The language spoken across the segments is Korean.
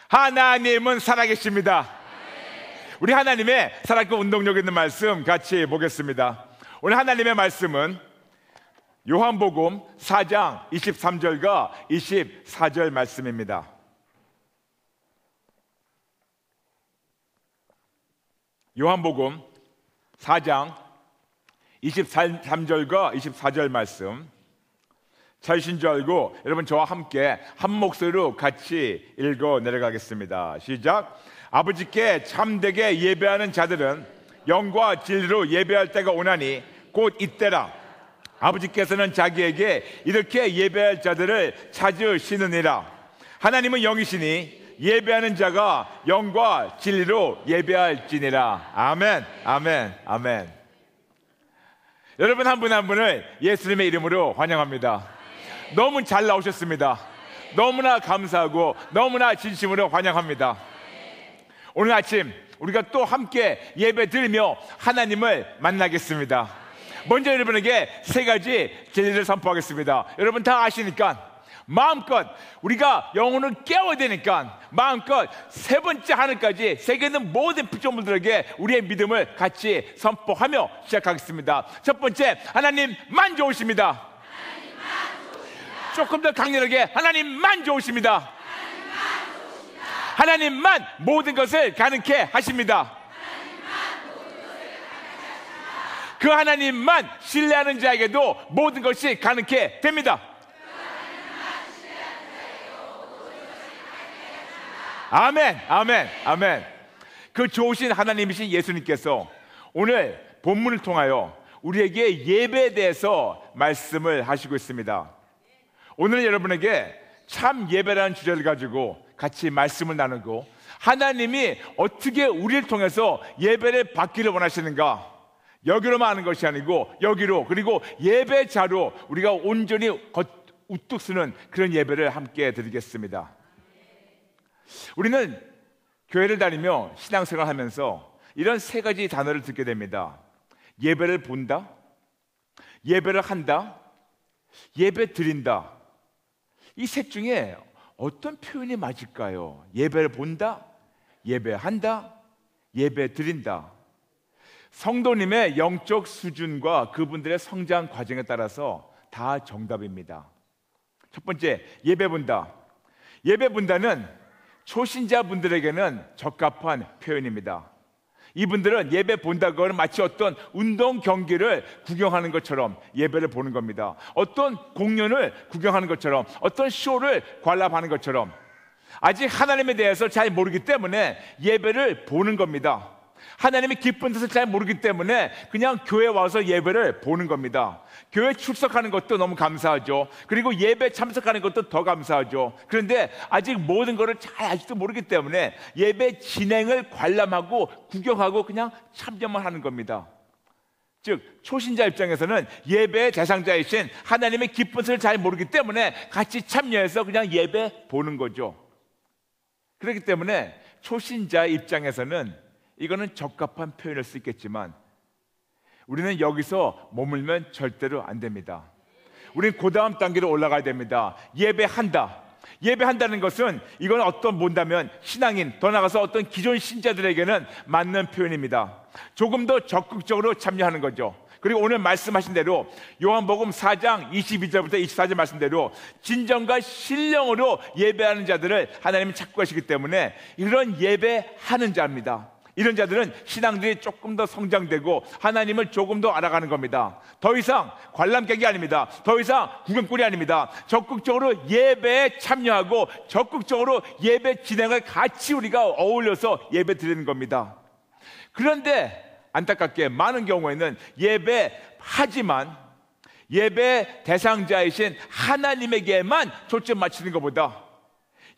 하나님은 살아계십니다. 우리 하나님의 살아있고 운동력 있는 말씀 같이 보겠습니다. 오늘 하나님의 말씀은 요한복음 4장 23절과 24절 말씀입니다. 요한복음 4장 23절과 24절 말씀 찾으신 줄 알고 여러분 저와 함께 한 목소리로 같이 읽어 내려가겠습니다. 시작. 아버지께 참되게 예배하는 자들은 영과 진리로 예배할 때가 오나니 곧 이때라. 아버지께서는 자기에게 이렇게 예배할 자들을 찾으시느니라. 하나님은 영이시니 예배하는 자가 영과 진리로 예배할지니라. 아멘, 아멘, 아멘. 여러분 한 분 한 분을 예수님의 이름으로 환영합니다. 너무 잘 나오셨습니다. 너무나 감사하고 너무나 진심으로 환영합니다. 오늘 아침 우리가 또 함께 예배 드리며 하나님을 만나겠습니다. 먼저 여러분에게 세 가지 진리를 선포하겠습니다. 여러분 다 아시니까 마음껏 우리가 영혼을 깨워야 되니까 마음껏 세 번째 하늘까지 세계에 있는 모든 피조물들에게 우리의 믿음을 같이 선포하며 시작하겠습니다. 첫 번째, 하나님만 좋으십니다. 조금 더 강렬하게, 하나님만 좋으십니다. 하나님만 모든 것을 가능케 하십니다. 그 하나님만 신뢰하는 자에게도 모든 것이 가능케 됩니다. 아멘, 아멘, 아멘. 그 좋으신 하나님이신 예수님께서 오늘 본문을 통하여 우리에게 예배에 대해서 말씀을 하시고 있습니다. 오늘 여러분에게 참 예배라는 주제를 가지고 같이 말씀을 나누고 하나님이 어떻게 우리를 통해서 예배를 받기를 원하시는가, 여기로만 하는 것이 아니고 여기로, 그리고 예배자로 우리가 온전히 우뚝 서는 그런 예배를 함께 드리겠습니다. 우리는 교회를 다니며 신앙생활을 하면서 이런 세 가지 단어를 듣게 됩니다. 예배를 본다, 예배를 한다, 예배 드린다. 이 셋 중에 어떤 표현이 맞을까요? 예배를 본다, 예배한다, 예배 드린다. 성도님의 영적 수준과 그분들의 성장 과정에 따라서 다 정답입니다. 첫 번째, 예배 본다. 예배 본다는 초신자분들에게는 적합한 표현입니다. 이분들은 예배 본다고는 마치 어떤 운동 경기를 구경하는 것처럼 예배를 보는 겁니다. 어떤 공연을 구경하는 것처럼, 어떤 쇼를 관람하는 것처럼 아직 하나님에 대해서 잘 모르기 때문에 예배를 보는 겁니다. 하나님의 기쁜 뜻을 잘 모르기 때문에 그냥 교회 와서 예배를 보는 겁니다. 교회 출석하는 것도 너무 감사하죠. 그리고 예배 참석하는 것도 더 감사하죠. 그런데 아직 모든 것을 잘 아직도 모르기 때문에 예배 진행을 관람하고 구경하고 그냥 참여만 하는 겁니다. 즉 초신자 입장에서는 예배의 대상자이신 하나님의 기쁜 뜻을 잘 모르기 때문에 같이 참여해서 그냥 예배 보는 거죠. 그렇기 때문에 초신자 입장에서는 이거는 적합한 표현일 수 있겠지만 우리는 여기서 머물면 절대로 안 됩니다. 우리는 그 다음 단계로 올라가야 됩니다. 예배한다. 예배한다는 것은 이건 본다면 신앙인, 더 나아가서 어떤 기존 신자들에게는 맞는 표현입니다. 조금 더 적극적으로 참여하는 거죠. 그리고 오늘 말씀하신 대로 요한복음 4장 22절부터 24절 말씀대로 진정과 신령으로 예배하는 자들을 하나님이 찾고 계시기 때문에 이런 예배하는 자입니다. 이런 자들은 신앙들이 조금 더 성장되고 하나님을 조금 더 알아가는 겁니다. 더 이상 관람객이 아닙니다. 더 이상 구경꾼이 아닙니다. 적극적으로 예배에 참여하고 적극적으로 예배 진행을 같이 우리가 어울려서 예배 드리는 겁니다. 그런데 안타깝게 많은 경우에는 예배하지만 예배 대상자이신 하나님에게만 초점 맞추는 것보다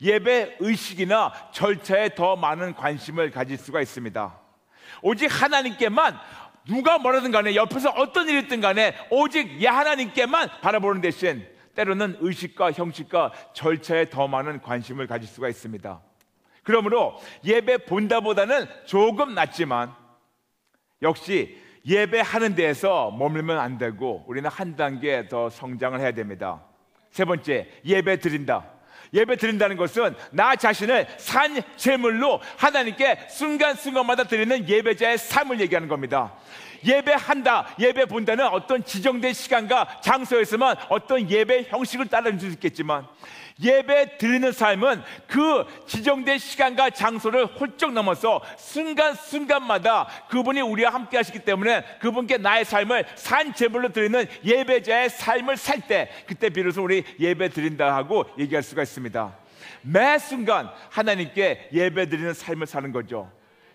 예배 의식이나 절차에 더 많은 관심을 가질 수가 있습니다. 오직 하나님께만, 누가 뭐라든 간에 옆에서 어떤 일이 있든 간에 오직 하나님께만 바라보는 대신 때로는 의식과 형식과 절차에 더 많은 관심을 가질 수가 있습니다. 그러므로 예배 본다보다는 조금 낫지만 역시 예배하는 데에서 머물면 안 되고 우리는 한 단계 더 성장을 해야 됩니다. 세 번째, 예배 드린다. 예배 드린다는 것은 나 자신을 산 제물로 하나님께 순간순간마다 드리는 예배자의 삶을 얘기하는 겁니다. 예배한다, 예배 본다는 어떤 지정된 시간과 장소에서만 어떤 예배 형식을 따르는 수 있겠지만, 예배 드리는 삶은 그 지정된 시간과 장소를 훌쩍 넘어서 순간순간마다 그분이 우리와 함께 하시기 때문에 그분께 나의 삶을 산 제물로 드리는 예배자의 삶을 살 때, 그때 비로소 우리 예배 드린다 하고 얘기할 수가 있습니다. 매 순간 하나님께 예배 드리는 삶을 사는 거죠.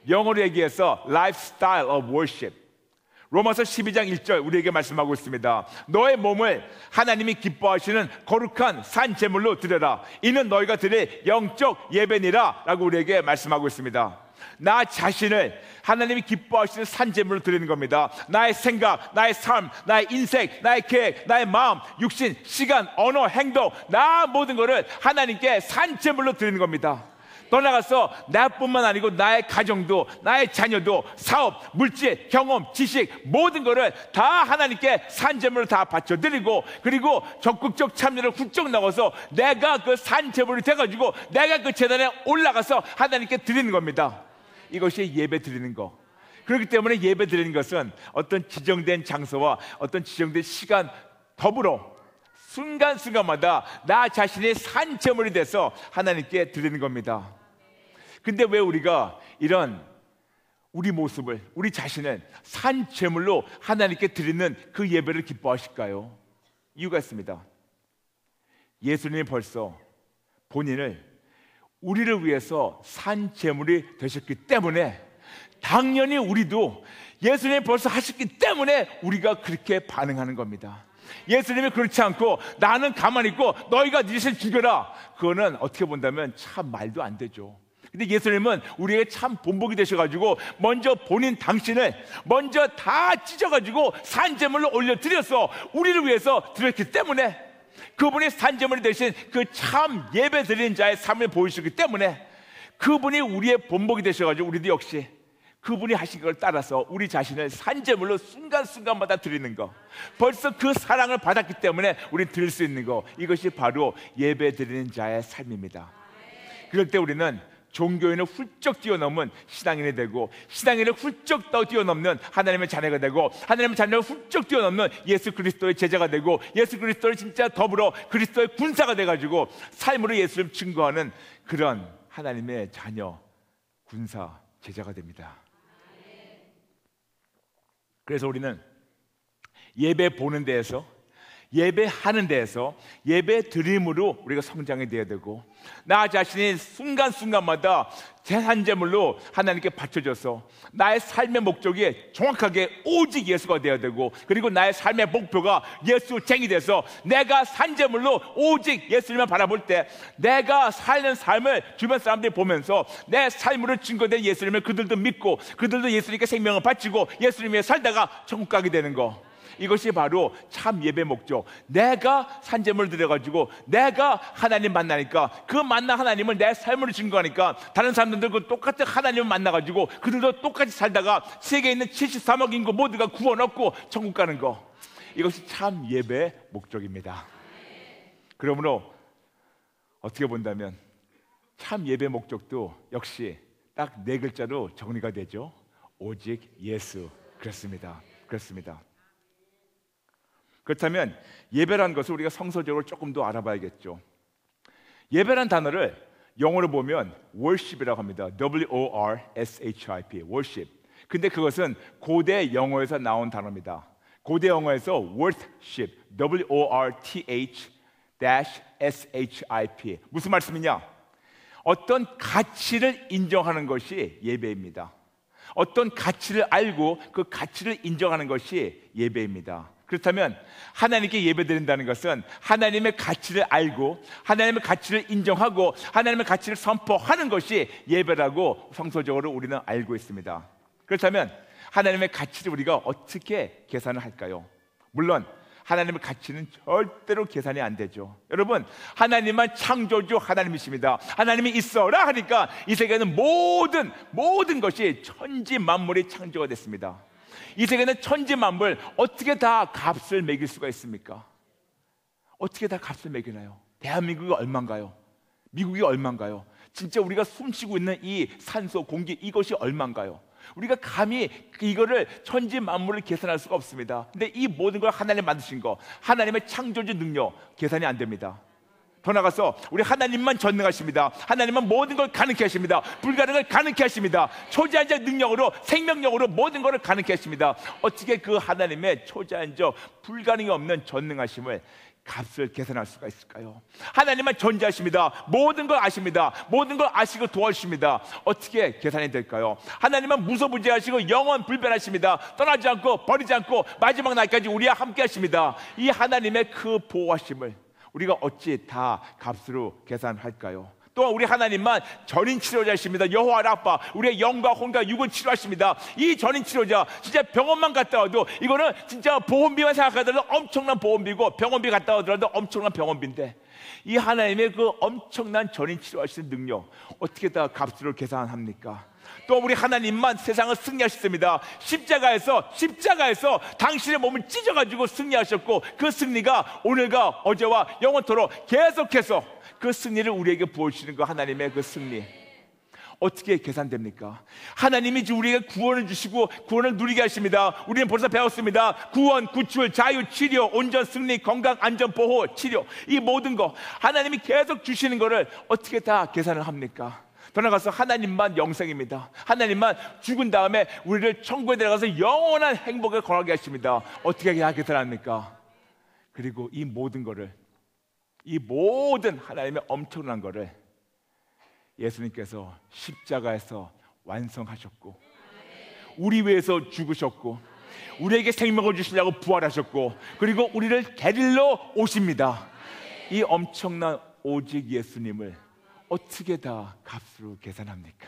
영어로 얘기해서 lifestyle of worship. 로마서 12장 1절 우리에게 말씀하고 있습니다. 너의 몸을 하나님이 기뻐하시는 거룩한 산 제물로 드려라. 이는 너희가 드릴 영적 예배니라 라고 우리에게 말씀하고 있습니다. 나 자신을 하나님이 기뻐하시는 산 제물로 드리는 겁니다. 나의 생각, 나의 삶, 나의 인생, 나의 계획, 나의 마음, 육신, 시간, 언어, 행동, 나 모든 것을 하나님께 산 제물로 드리는 겁니다. 더 나아가서 나뿐만 아니고 나의 가정도, 나의 자녀도, 사업, 물질, 경험, 지식 모든 것을 다 하나님께 산제물로 다 바쳐드리고, 그리고 적극적 참여를 훌쩍 나가서 내가 그 산제물이 돼가지고 내가 그 재단에 올라가서 하나님께 드리는 겁니다. 이것이 예배 드리는 거. 그렇기 때문에 예배 드리는 것은 어떤 지정된 장소와 어떤 지정된 시간 더불어 순간순간마다 나 자신의 산제물이 돼서 하나님께 드리는 겁니다. 근데 왜 우리가 이런 우리 모습을, 우리 자신을 산제물로 하나님께 드리는 그 예배를 기뻐하실까요? 이유가 있습니다. 예수님이 벌써 본인을 우리를 위해서 산제물이 되셨기 때문에, 당연히 우리도 예수님이 벌써 하셨기 때문에 우리가 그렇게 반응하는 겁니다. 예수님이 그렇지 않고 나는 가만히 있고 너희가 네 자신 죽여라, 그거는 어떻게 본다면 참 말도 안 되죠. 근데 예수님은 우리에게 참 본보기 되셔가지고 먼저 본인 당신을 먼저 다 찢어가지고 산제물로 올려드려서 우리를 위해서 드렸기 때문에, 그분이 산제물이 되신 그 참 예배 드리는 자의 삶을 보이시기 때문에 그분이 우리의 본보기 되셔가지고 우리도 역시 그분이 하신 걸 따라서 우리 자신을 산제물로 순간순간마다 드리는 거, 벌써 그 사랑을 받았기 때문에 우리는 드릴 수 있는 거, 이것이 바로 예배 드리는 자의 삶입니다. 그럴 때 우리는 종교인을 훌쩍 뛰어넘은 신앙인이 되고, 신앙인을 훌쩍 더 뛰어넘는 하나님의 자녀가 되고, 하나님의 자녀를 훌쩍 뛰어넘는 예수 그리스도의 제자가 되고, 예수 그리스도를 진짜 더불어 그리스도의 군사가 돼가지고 삶으로 예수를 증거하는 그런 하나님의 자녀, 군사, 제자가 됩니다. 그래서 우리는 예배 보는 데에서, 예배하는 데에서 예배 드림으로 우리가 성장이 되어야 되고, 나 자신이 순간순간마다 제산제물로 하나님께 바쳐져서 나의 삶의 목적이 정확하게 오직 예수가 되어야 되고, 그리고 나의 삶의 목표가 예수쟁이 돼서 내가 산제물로 오직 예수님을 바라볼 때 내가 사는 삶을 주변 사람들이 보면서 내 삶으로 증거된 예수님을 그들도 믿고 그들도 예수님께 생명을 바치고 예수님 위해 살다가 천국 가게 되는 거, 이것이 바로 참 예배 목적. 내가 산제물 드려가지고 내가 하나님 만나니까 그 만난 하나님을 내 삶으로 증거하니까 다른 사람들도 그 똑같은 하나님을 만나가지고 그들도 똑같이 살다가 세계에 있는 73억 인구 모두가 구원 얻고 천국 가는 거, 이것이 참 예배의 목적입니다. 그러므로 어떻게 본다면 참 예배 목적도 역시 딱 4글자로 정리가 되죠. 오직 예수. 그렇습니다. 그렇다면 예배라는 것을 우리가 성서적으로 조금 더 알아봐야겠죠. 예배라는 단어를 영어로 보면 worship이라고 합니다. W-O-R-S-H-I-P, worship. 근데 그것은 고대 영어에서 나온 단어입니다. 고대 영어에서 worship, W-O-R-T-H-S-H-I-P. 무슨 말씀이냐? 어떤 가치를 인정하는 것이 예배입니다. 어떤 가치를 알고 그 가치를 인정하는 것이 예배입니다. 그렇다면 하나님께 예배드린다는 것은 하나님의 가치를 알고 하나님의 가치를 인정하고 하나님의 가치를 선포하는 것이 예배라고 성서적으로 우리는 알고 있습니다. 그렇다면 하나님의 가치를 우리가 어떻게 계산을 할까요? 물론 하나님의 가치는 절대로 계산이 안 되죠. 여러분, 하나님만 창조주 하나님이십니다. 하나님이 있어라 하니까 이 세계는 모든 것이 천지 만물이 창조가 됐습니다. 이 세계는 천지 만물 어떻게 다 값을 매길 수가 있습니까? 어떻게 다 값을 매기나요? 대한민국이 얼마인가요? 미국이 얼마인가요? 진짜 우리가 숨쉬고 있는 이 산소, 공기, 이것이 얼마인가요? 우리가 감히 이거를 천지 만물을 계산할 수가 없습니다. 근데 이 모든 걸 하나님 만드신 거, 하나님의 창조주 능력 계산이 안 됩니다. 더 나가서 우리 하나님만 전능하십니다. 하나님은 모든 걸 가능케 하십니다. 불가능을 가능케 하십니다. 초자연적 능력으로, 생명력으로 모든 것을 가능케 하십니다. 어떻게 그 하나님의 초자연적 불가능이 없는 전능하심을 값을 계산할 수가 있을까요? 하나님은 존재하십니다. 모든 걸 아십니다. 모든 걸 아시고 도와주십니다. 어떻게 계산이 될까요? 하나님은 무소부재하시고 영원 불변하십니다. 떠나지 않고 버리지 않고 마지막 날까지 우리와 함께 하십니다. 이 하나님의 그 보호하심을 우리가 어찌 다 값으로 계산할까요? 또한 우리 하나님만 전인 치료자이십니다. 여호와 라파, 우리의 영과 혼과 육을 치료하십니다. 이 전인 치료자, 진짜 병원만 갔다 와도 이거는 진짜 보험비만 생각하더라도 엄청난 보험비고, 병원비 갔다 오더라도 엄청난 병원비인데, 이 하나님의 그 엄청난 전인 치료하시는 능력 어떻게 다 값으로 계산합니까? 또 우리 하나님만 세상을 승리하셨습니다. 십자가에서 당신의 몸을 찢어가지고 승리하셨고, 그 승리가 오늘과 어제와 영원토록 계속해서 그 승리를 우리에게 부어주시는 거, 하나님의 그 승리 어떻게 계산됩니까? 하나님이 우리에게 구원을 주시고 구원을 누리게 하십니다. 우리는 벌써 배웠습니다. 구원, 구출, 자유, 치료, 온전, 승리, 건강, 안전, 보호, 치료, 이 모든 거 하나님이 계속 주시는 거를 어떻게 다 계산을 합니까? 더 나가서 하나님만 영생입니다. 하나님만 죽은 다음에 우리를 천국에 들어가서 영원한 행복을 거하게 하십니다. 어떻게 다 계산합니까? 그리고 이 모든 거를, 이 모든 하나님의 엄청난 거를 예수님께서 십자가에서 완성하셨고, 우리 위해서 죽으셨고, 우리에게 생명을 주시려고 부활하셨고, 그리고 우리를 데리러 오십니다. 이 엄청난 오직 예수님을 어떻게 다 값으로 계산합니까?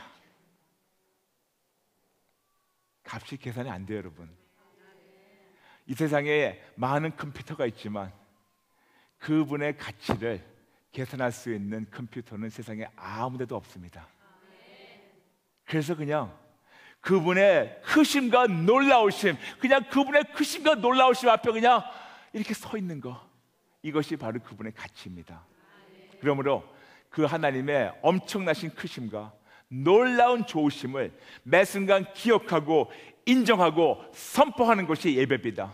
값이 계산이 안 돼요, 여러분. 이 세상에 많은 컴퓨터가 있지만 그분의 가치를 계산할 수 있는 컴퓨터는 세상에 아무 데도 없습니다. 그래서 그냥 그분의 크심과 놀라우심, 그냥 그분의 크심과 놀라우심 앞에 그냥 이렇게 서 있는 거, 이것이 바로 그분의 가치입니다. 그러므로 그 하나님의 엄청나신 크심과 놀라운 좋으심을 매 순간 기억하고 인정하고 선포하는 것이 예배입니다.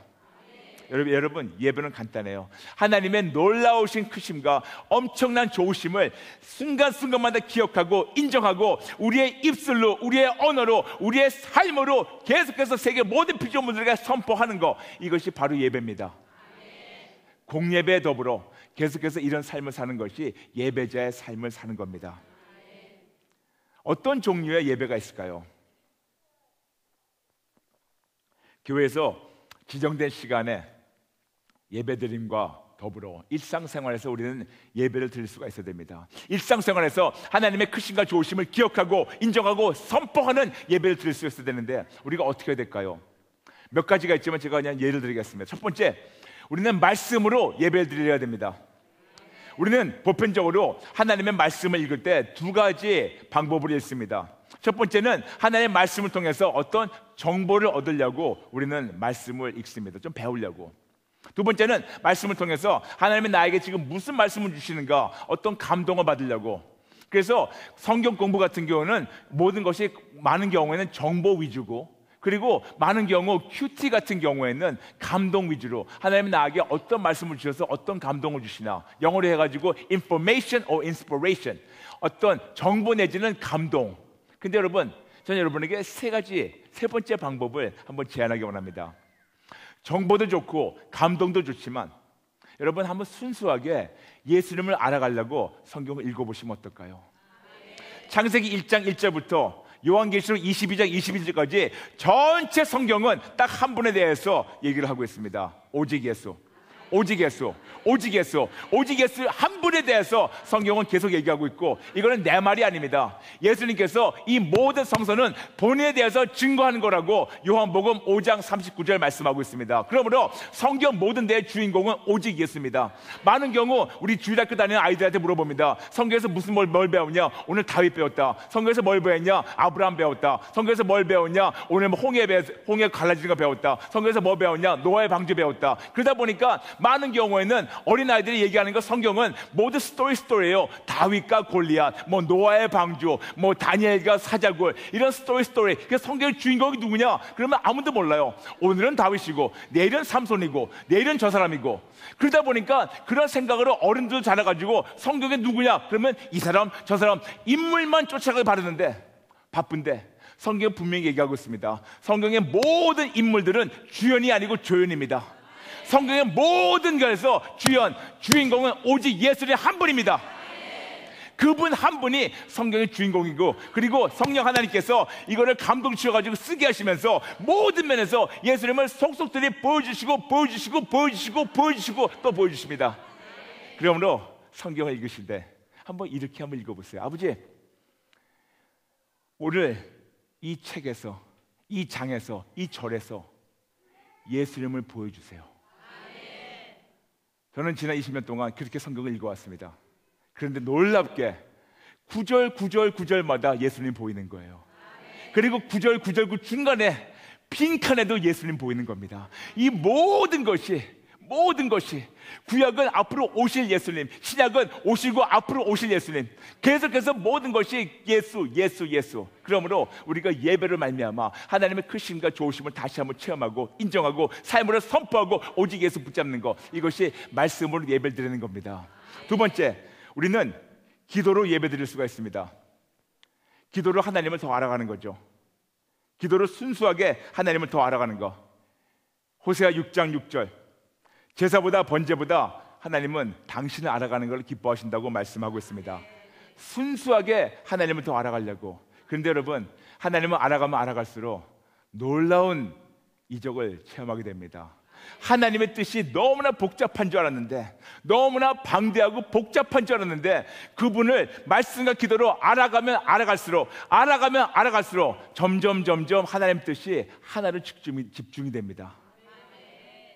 여러분, 예배는 간단해요. 하나님의 놀라우신 크심과 엄청난 좋으심을 순간순간마다 기억하고 인정하고 우리의 입술로, 우리의 언어로, 우리의 삶으로 계속해서 세계 모든 피조물들에게 선포하는 것, 이것이 바로 예배입니다. 공예배에 더불어 계속해서 이런 삶을 사는 것이 예배자의 삶을 사는 겁니다. 어떤 종류의 예배가 있을까요? 교회에서 지정된 시간에 예배드림과 더불어 일상생활에서 우리는 예배를 드릴 수가 있어야 됩니다. 일상생활에서 하나님의 크심과 좋으심을 기억하고 인정하고 선포하는 예배를 드릴 수 있어야 되는데, 우리가 어떻게 해야 될까요? 몇 가지가 있지만 제가 그냥 예를 드리겠습니다. 첫 번째, 우리는 말씀으로 예배를 드려야 됩니다. 우리는 보편적으로 하나님의 말씀을 읽을 때 두 가지 방법을 읽습니다. 첫 번째는 하나님의 말씀을 통해서 어떤 정보를 얻으려고 우리는 말씀을 읽습니다. 좀 배우려고. 두 번째는 말씀을 통해서 하나님이 나에게 지금 무슨 말씀을 주시는가, 어떤 감동을 받으려고. 그래서 성경 공부 같은 경우는 모든 것이 많은 경우에는 정보 위주고, 그리고 많은 경우 큐티 같은 경우에는 감동 위주로, 하나님이 나에게 어떤 말씀을 주셔서 어떤 감동을 주시나, 영어로 해가지고 information or inspiration, 어떤 정보 내지는 감동. 근데 여러분, 저는 여러분에게 세 번째 방법을 한번 제안하기 원합니다. 정보도 좋고 감동도 좋지만 여러분, 한번 순수하게 예수님을 알아가려고 성경을 읽어보시면 어떨까요? 창세기 1장 1절부터 요한계시록 22장 21절까지 전체 성경은 딱 한 분에 대해서 얘기를 하고 있습니다. 오직 예수, 오직 예수, 오직 예수, 오직 예수 한 분에 대해서 성경은 계속 얘기하고 있고, 이거는 내 말이 아닙니다. 예수님께서 이 모든 성서는 본인에 대해서 증거하는 거라고 요한복음 5장 39절 말씀하고 있습니다. 그러므로 성경 모든 데의 주인공은 오직 예수입니다. 많은 경우 우리 주일학교 다니는 아이들한테 물어봅니다. 성경에서 무슨 뭘 배웠냐? 오늘 다윗 배웠다. 성경에서 뭘 배웠냐? 아브라함 배웠다. 성경에서 뭘 배웠냐? 오늘 홍해 갈라지는 거 배웠다. 성경에서 뭐 배웠냐? 노아의 방주 배웠다. 그러다 보니까 많은 경우에는 어린아이들이 얘기하는 거 성경은 모두 스토리예요. 다윗과 골리앗, 뭐 노아의 방주, 뭐 다니엘과 사자굴, 이런 스토리. 그래서 성경의 주인공이 누구냐? 그러면 아무도 몰라요. 오늘은 다윗이고 내일은 삼손이고 내일은 저 사람이고, 그러다 보니까 그런 생각으로 어른들 자라가지고 성경에 누구냐? 그러면 이 사람 저 사람 인물만 쫓아가기 바쁜데 성경은 분명히 얘기하고 있습니다. 성경의 모든 인물들은 주연이 아니고 조연입니다. 성경의 모든 것에서 주인공은 오직 예수님 한 분입니다. 그분 한 분이 성경의 주인공이고, 그리고 성령 하나님께서 이거를 감동 주셔가지고 쓰게 하시면서 모든 면에서 예수님을 속속들이 보여주시고 또 보여주십니다. 그러므로 성경을 읽으실 때 한번 이렇게 한번 읽어보세요. 아버지, 오늘 이 책에서, 이 장에서, 이 절에서 예수님을 보여주세요. 저는 지난 20년 동안 그렇게 성경을 읽어왔습니다. 그런데 놀랍게 구절마다 예수님 보이는 거예요. 그리고 구절 중간에 빈칸에도 예수님 보이는 겁니다. 이 모든 것이 구약은 앞으로 오실 예수님, 신약은 오시고 앞으로 오실 예수님, 계속해서 모든 것이 예수. 그러므로 우리가 예배를 말미암아 하나님의 크심과 좋으심을 다시 한번 체험하고 인정하고 삶으로 선포하고 오직 예수 붙잡는 것, 이것이 말씀으로 예배를 드리는 겁니다. 두 번째, 우리는 기도로 예배 드릴 수가 있습니다. 기도로 하나님을 더 알아가는 거죠. 기도로 순수하게 하나님을 더 알아가는 거. 호세아 6장 6절, 제사보다 번제보다 하나님은 당신을 알아가는 걸 기뻐하신다고 말씀하고 있습니다. 순수하게 하나님을 더 알아가려고. 그런데 여러분, 하나님을 알아가면 알아갈수록 놀라운 이적을 체험하게 됩니다. 하나님의 뜻이 너무나 복잡한 줄 알았는데, 너무나 방대하고 복잡한 줄 알았는데, 그분을 말씀과 기도로 알아가면 알아갈수록 점점 하나님의 뜻이 하나로 집중이 됩니다.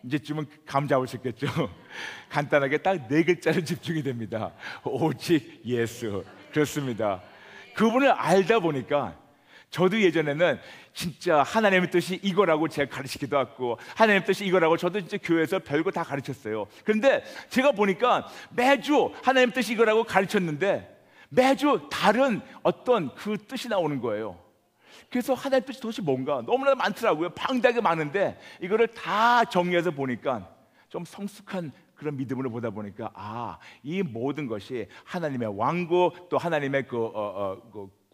이제쯤은 감 잡으셨겠죠? 간단하게 딱 4글자로 집중이 됩니다. 오직 예수. 그렇습니다. 그분을 알다 보니까 저도 예전에는 진짜 하나님의 뜻이 이거라고 제가 가르치기도 했고, 하나님의 뜻이 이거라고 저도 진짜 교회에서 별거 다 가르쳤어요. 그런데 제가 보니까 매주 하나님의 뜻이 이거라고 가르쳤는데 매주 다른 어떤 그 뜻이 나오는 거예요. 그래서 하나님의 뜻이 도대체 뭔가 너무나 많더라고요. 방대하게 많은데 이거를 다 정리해서 보니까 좀 성숙한 그런 믿음으로 보다 보니까 이 모든 것이 하나님의 왕국, 또 하나님의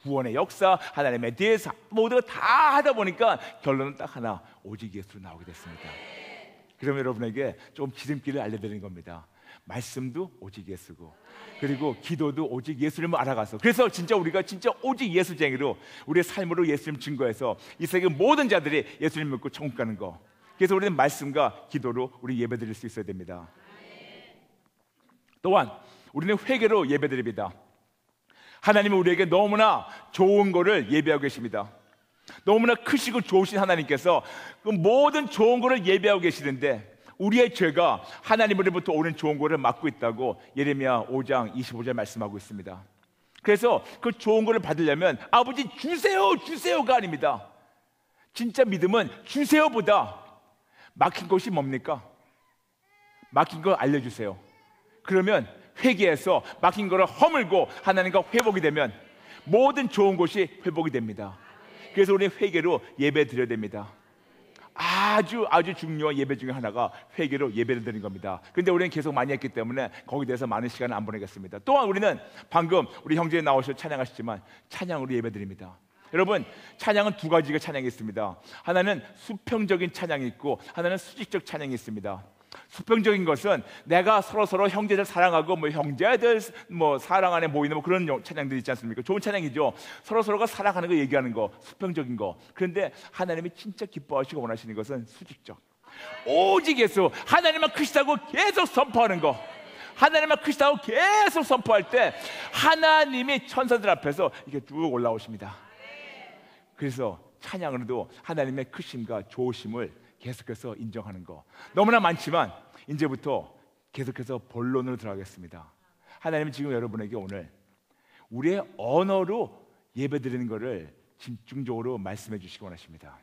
구원의 역사, 하나님의 대사, 모두가 다 하다 보니까 결론은 딱 하나, 오직 예수로 나오게 됐습니다. 그러면 여러분에게 좀 지름길을 알려드리는 겁니다. 말씀도 오직 예수고, 그리고 기도도 오직 예수님을 알아가서, 그래서 진짜 우리가 진짜 오직 예수쟁이로 우리의 삶으로 예수님 증거해서 이 세계 모든 자들이 예수님 믿고 천국 가는 거. 그래서 우리는 말씀과 기도로 우리 예배드릴 수 있어야 됩니다. 또한 우리는 회개로 예배드립니다. 하나님은 우리에게 너무나 좋은 거를 예배하고 계십니다. 너무나 크시고 좋으신 하나님께서 그 모든 좋은 거를 예배하고 계시는데, 우리의 죄가 하나님으로부터 오는 좋은 거를 막고 있다고 예레미야 5장 25절 말씀하고 있습니다. 그래서 그 좋은 거를 받으려면 아버지 주세요가 아닙니다. 진짜 믿음은 주세요보다 막힌 것이 뭡니까? 막힌 걸 알려주세요. 그러면 회개해서 막힌 거를 허물고 하나님과 회복이 되면 모든 좋은 것이 회복이 됩니다. 그래서 우리는 회개로 예배 드려야 됩니다. 아주 중요한 예배 중에 하나가 회개로 예배를 드리는 겁니다. 그런데 우리는 계속 많이 했기 때문에 거기에 대해서 많은 시간을 안 보내겠습니다. 또한 우리는 방금 우리 형제 나오셔서 찬양하시지만 찬양으로 예배 드립니다. 여러분, 찬양은 두 가지가 찬양이 있습니다. 하나는 수평적인 찬양이 있고 하나는 수직적 찬양이 있습니다. 수평적인 것은 내가 서로 형제들 사랑하고 형제들 사랑 안에 모이는 그런 찬양들이 있지 않습니까? 좋은 찬양이죠. 서로가 사랑하는 거 얘기하는 거, 수평적인 거. 그런데 하나님이 진짜 기뻐하시고 원하시는 것은 수직적, 오직 예수, 하나님만 크시다고 계속 선포하는 거. 하나님만 크시다고 계속 선포할 때 하나님이 천사들 앞에서 이게 쭉 올라오십니다. 그래서 찬양으로도 하나님의 크심과 좋으심을 계속해서 인정하는 거 너무나 많지만, 이제부터 계속해서 본론으로 들어가겠습니다. 하나님은 지금 여러분에게 오늘 우리의 언어로 예배드리는 것을 집중적으로 말씀해 주시기 원하십니다.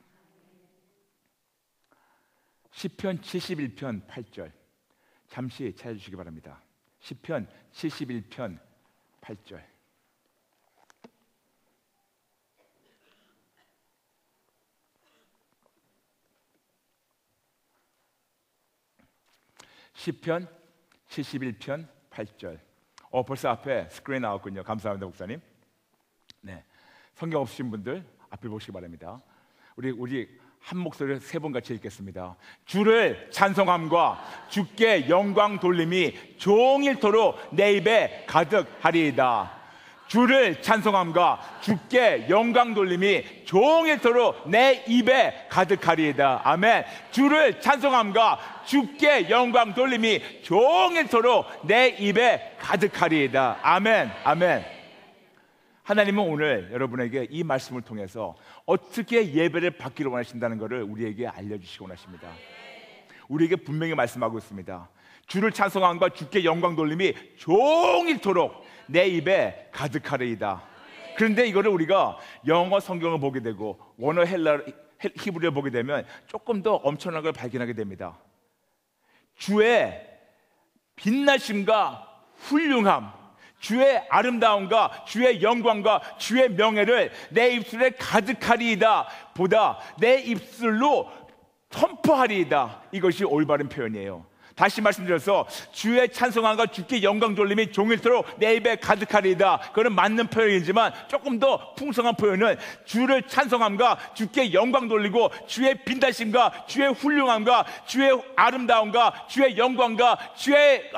시편 71편 8절, 잠시 찾아주시기 바랍니다. 시편 71편 8절. 시편 71편 8절. 벌써 앞에 스크린 나왔군요. 감사합니다, 목사님. 네, 성경 없으신 분들 앞을 보시기 바랍니다. 우리 한 목소리로 세 번 같이 읽겠습니다. 주를 찬송함과 주께 영광 돌림이 종일토록 내 입에 가득하리이다. 주를 찬송함과 주께 영광 돌림이 종일토록 내 입에 가득하리이다. 아멘. 주를 찬송함과 주께 영광 돌림이 종일토록 내 입에 가득하리이다. 아멘. 아멘. 하나님은 오늘 여러분에게 이 말씀을 통해서 어떻게 예배를 받기를 원하신다는 것을 우리에게 알려주시고 원하십니다. 우리에게 분명히 말씀하고 있습니다. 주를 찬송함과 주께 영광 돌림이 종일토록 내 입에 가득하리이다. 그런데 이거를 우리가 영어 성경을 보게 되고 원어 히브리어를 보게 되면 조금 더 엄청난 걸 발견하게 됩니다. 주의 빛나심과 훌륭함, 주의 아름다움과 주의 영광과 주의 명예를 내 입술에 가득하리이다 보다 내 입술로 선포하리이다. 이것이 올바른 표현이에요. 다시 말씀드려서 주의 찬송함과 주께 영광 돌림이 종일토록 내 입에 가득하리이다. 그건 맞는 표현이지만 조금 더 풍성한 표현은 주를 찬송함과 주께 영광 돌리고 주의 빛나심과 주의 훌륭함과 주의 아름다움과 주의 영광과 주의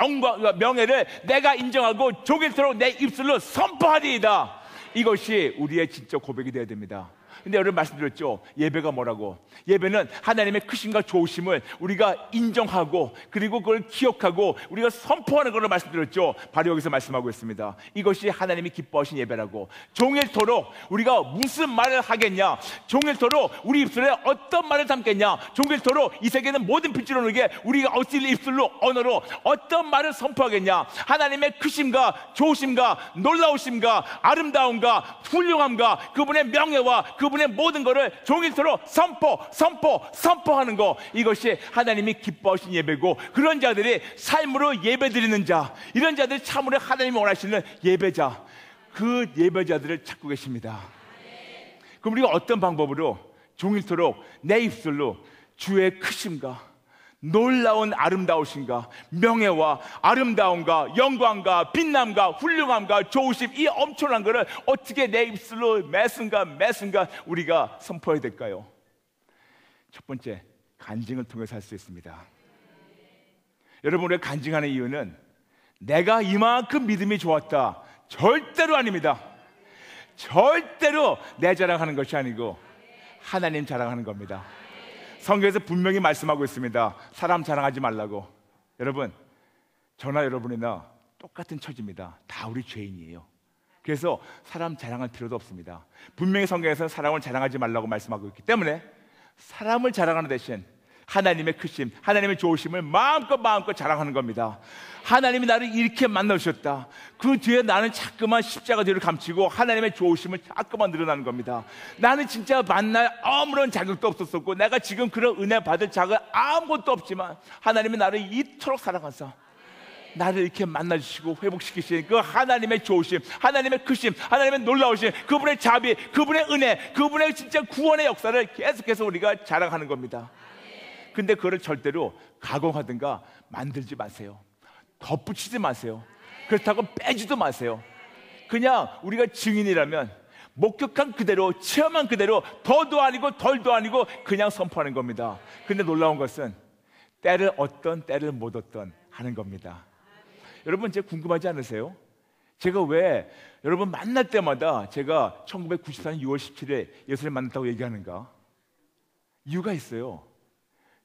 명예를 내가 인정하고 종일토록 내 입술로 선포하리이다. 이것이 우리의 진짜 고백이 되어야 됩니다. 근데 여러분 말씀드렸죠. 예배가 뭐라고? 예배는 하나님의 크심과 좋으심을 우리가 인정하고 그리고 그걸 기억하고 우리가 선포하는 것을 말씀드렸죠. 바로 여기서 말씀하고 있습니다. 이것이 하나님이 기뻐하신 예배라고. 종일토록 우리가 무슨 말을 하겠냐? 종일토록 우리 입술에 어떤 말을 담겠냐? 종일토록 이 세계는 모든 빛으로 누게 우리가 어찌 입술로 언어로 어떤 말을 선포하겠냐? 하나님의 크심과 좋으심과 놀라우심과 아름다움과 훌륭함과 그분의 명예와 그분의 모든 것을 종일토록 선포하는 것, 이것이 하나님이 기뻐하신 예배고, 그런 자들이 삶으로 예배드리는 자, 이런 자들이 참으로 하나님이 원하시는 예배자, 그 예배자들을 찾고 계십니다. 그럼 우리가 어떤 방법으로 종일토록 내 입술로 주의 크심과 놀라운 아름다우신가, 명예와 아름다움과 영광과 빛남과 훌륭함과 좋으심, 이 엄청난 것을 어떻게 내 입술로 매 순간 우리가 선포해야 될까요? 첫 번째, 간증을 통해서 할 수 있습니다. 여러분, 우리가 간증하는 이유는 내가 이만큼 믿음이 좋았다, 절대로 아닙니다. 절대로 내 자랑하는 것이 아니고 하나님 자랑하는 겁니다. 성경에서 분명히 말씀하고 있습니다. 사람 자랑하지 말라고. 여러분, 저나 여러분이나 똑같은 처지입니다. 다 우리 죄인이에요. 그래서 사람 자랑할 필요도 없습니다. 분명히 성경에서는 사람을 자랑하지 말라고 말씀하고 있기 때문에 사람을 자랑하는 대신 하나님의 크심, 하나님의 좋으심을 마음껏 자랑하는 겁니다. 하나님이 나를 이렇게 만나주셨다. 그 뒤에 나는 자꾸만 십자가 뒤를 감추고 하나님의 좋으심을 자꾸만 늘어나는 겁니다. 나는 진짜 만날 아무런 자격도 없었었고 내가 지금 그런 은혜 받을 자격 아무것도 없지만 하나님이 나를 이토록 사랑하사 나를 이렇게 만나주시고 회복시키시는 그 하나님의 좋으심, 하나님의 크심, 하나님의 놀라우심, 그분의 자비, 그분의 은혜, 그분의 진짜 구원의 역사를 계속해서 우리가 자랑하는 겁니다. 근데 그거를 절대로 가공하든가 만들지 마세요. 덧붙이지 마세요. 그렇다고 빼지도 마세요. 그냥 우리가 증인이라면 목격한 그대로, 체험한 그대로, 더도 아니고 덜도 아니고 그냥 선포하는 겁니다. 근데 놀라운 것은 때를 얻던 때를 못 얻던 하는 겁니다. 여러분, 제가 궁금하지 않으세요? 제가 왜 여러분 만날 때마다 제가 1994년 6월 17일 예수를 만났다고 얘기하는가? 이유가 있어요.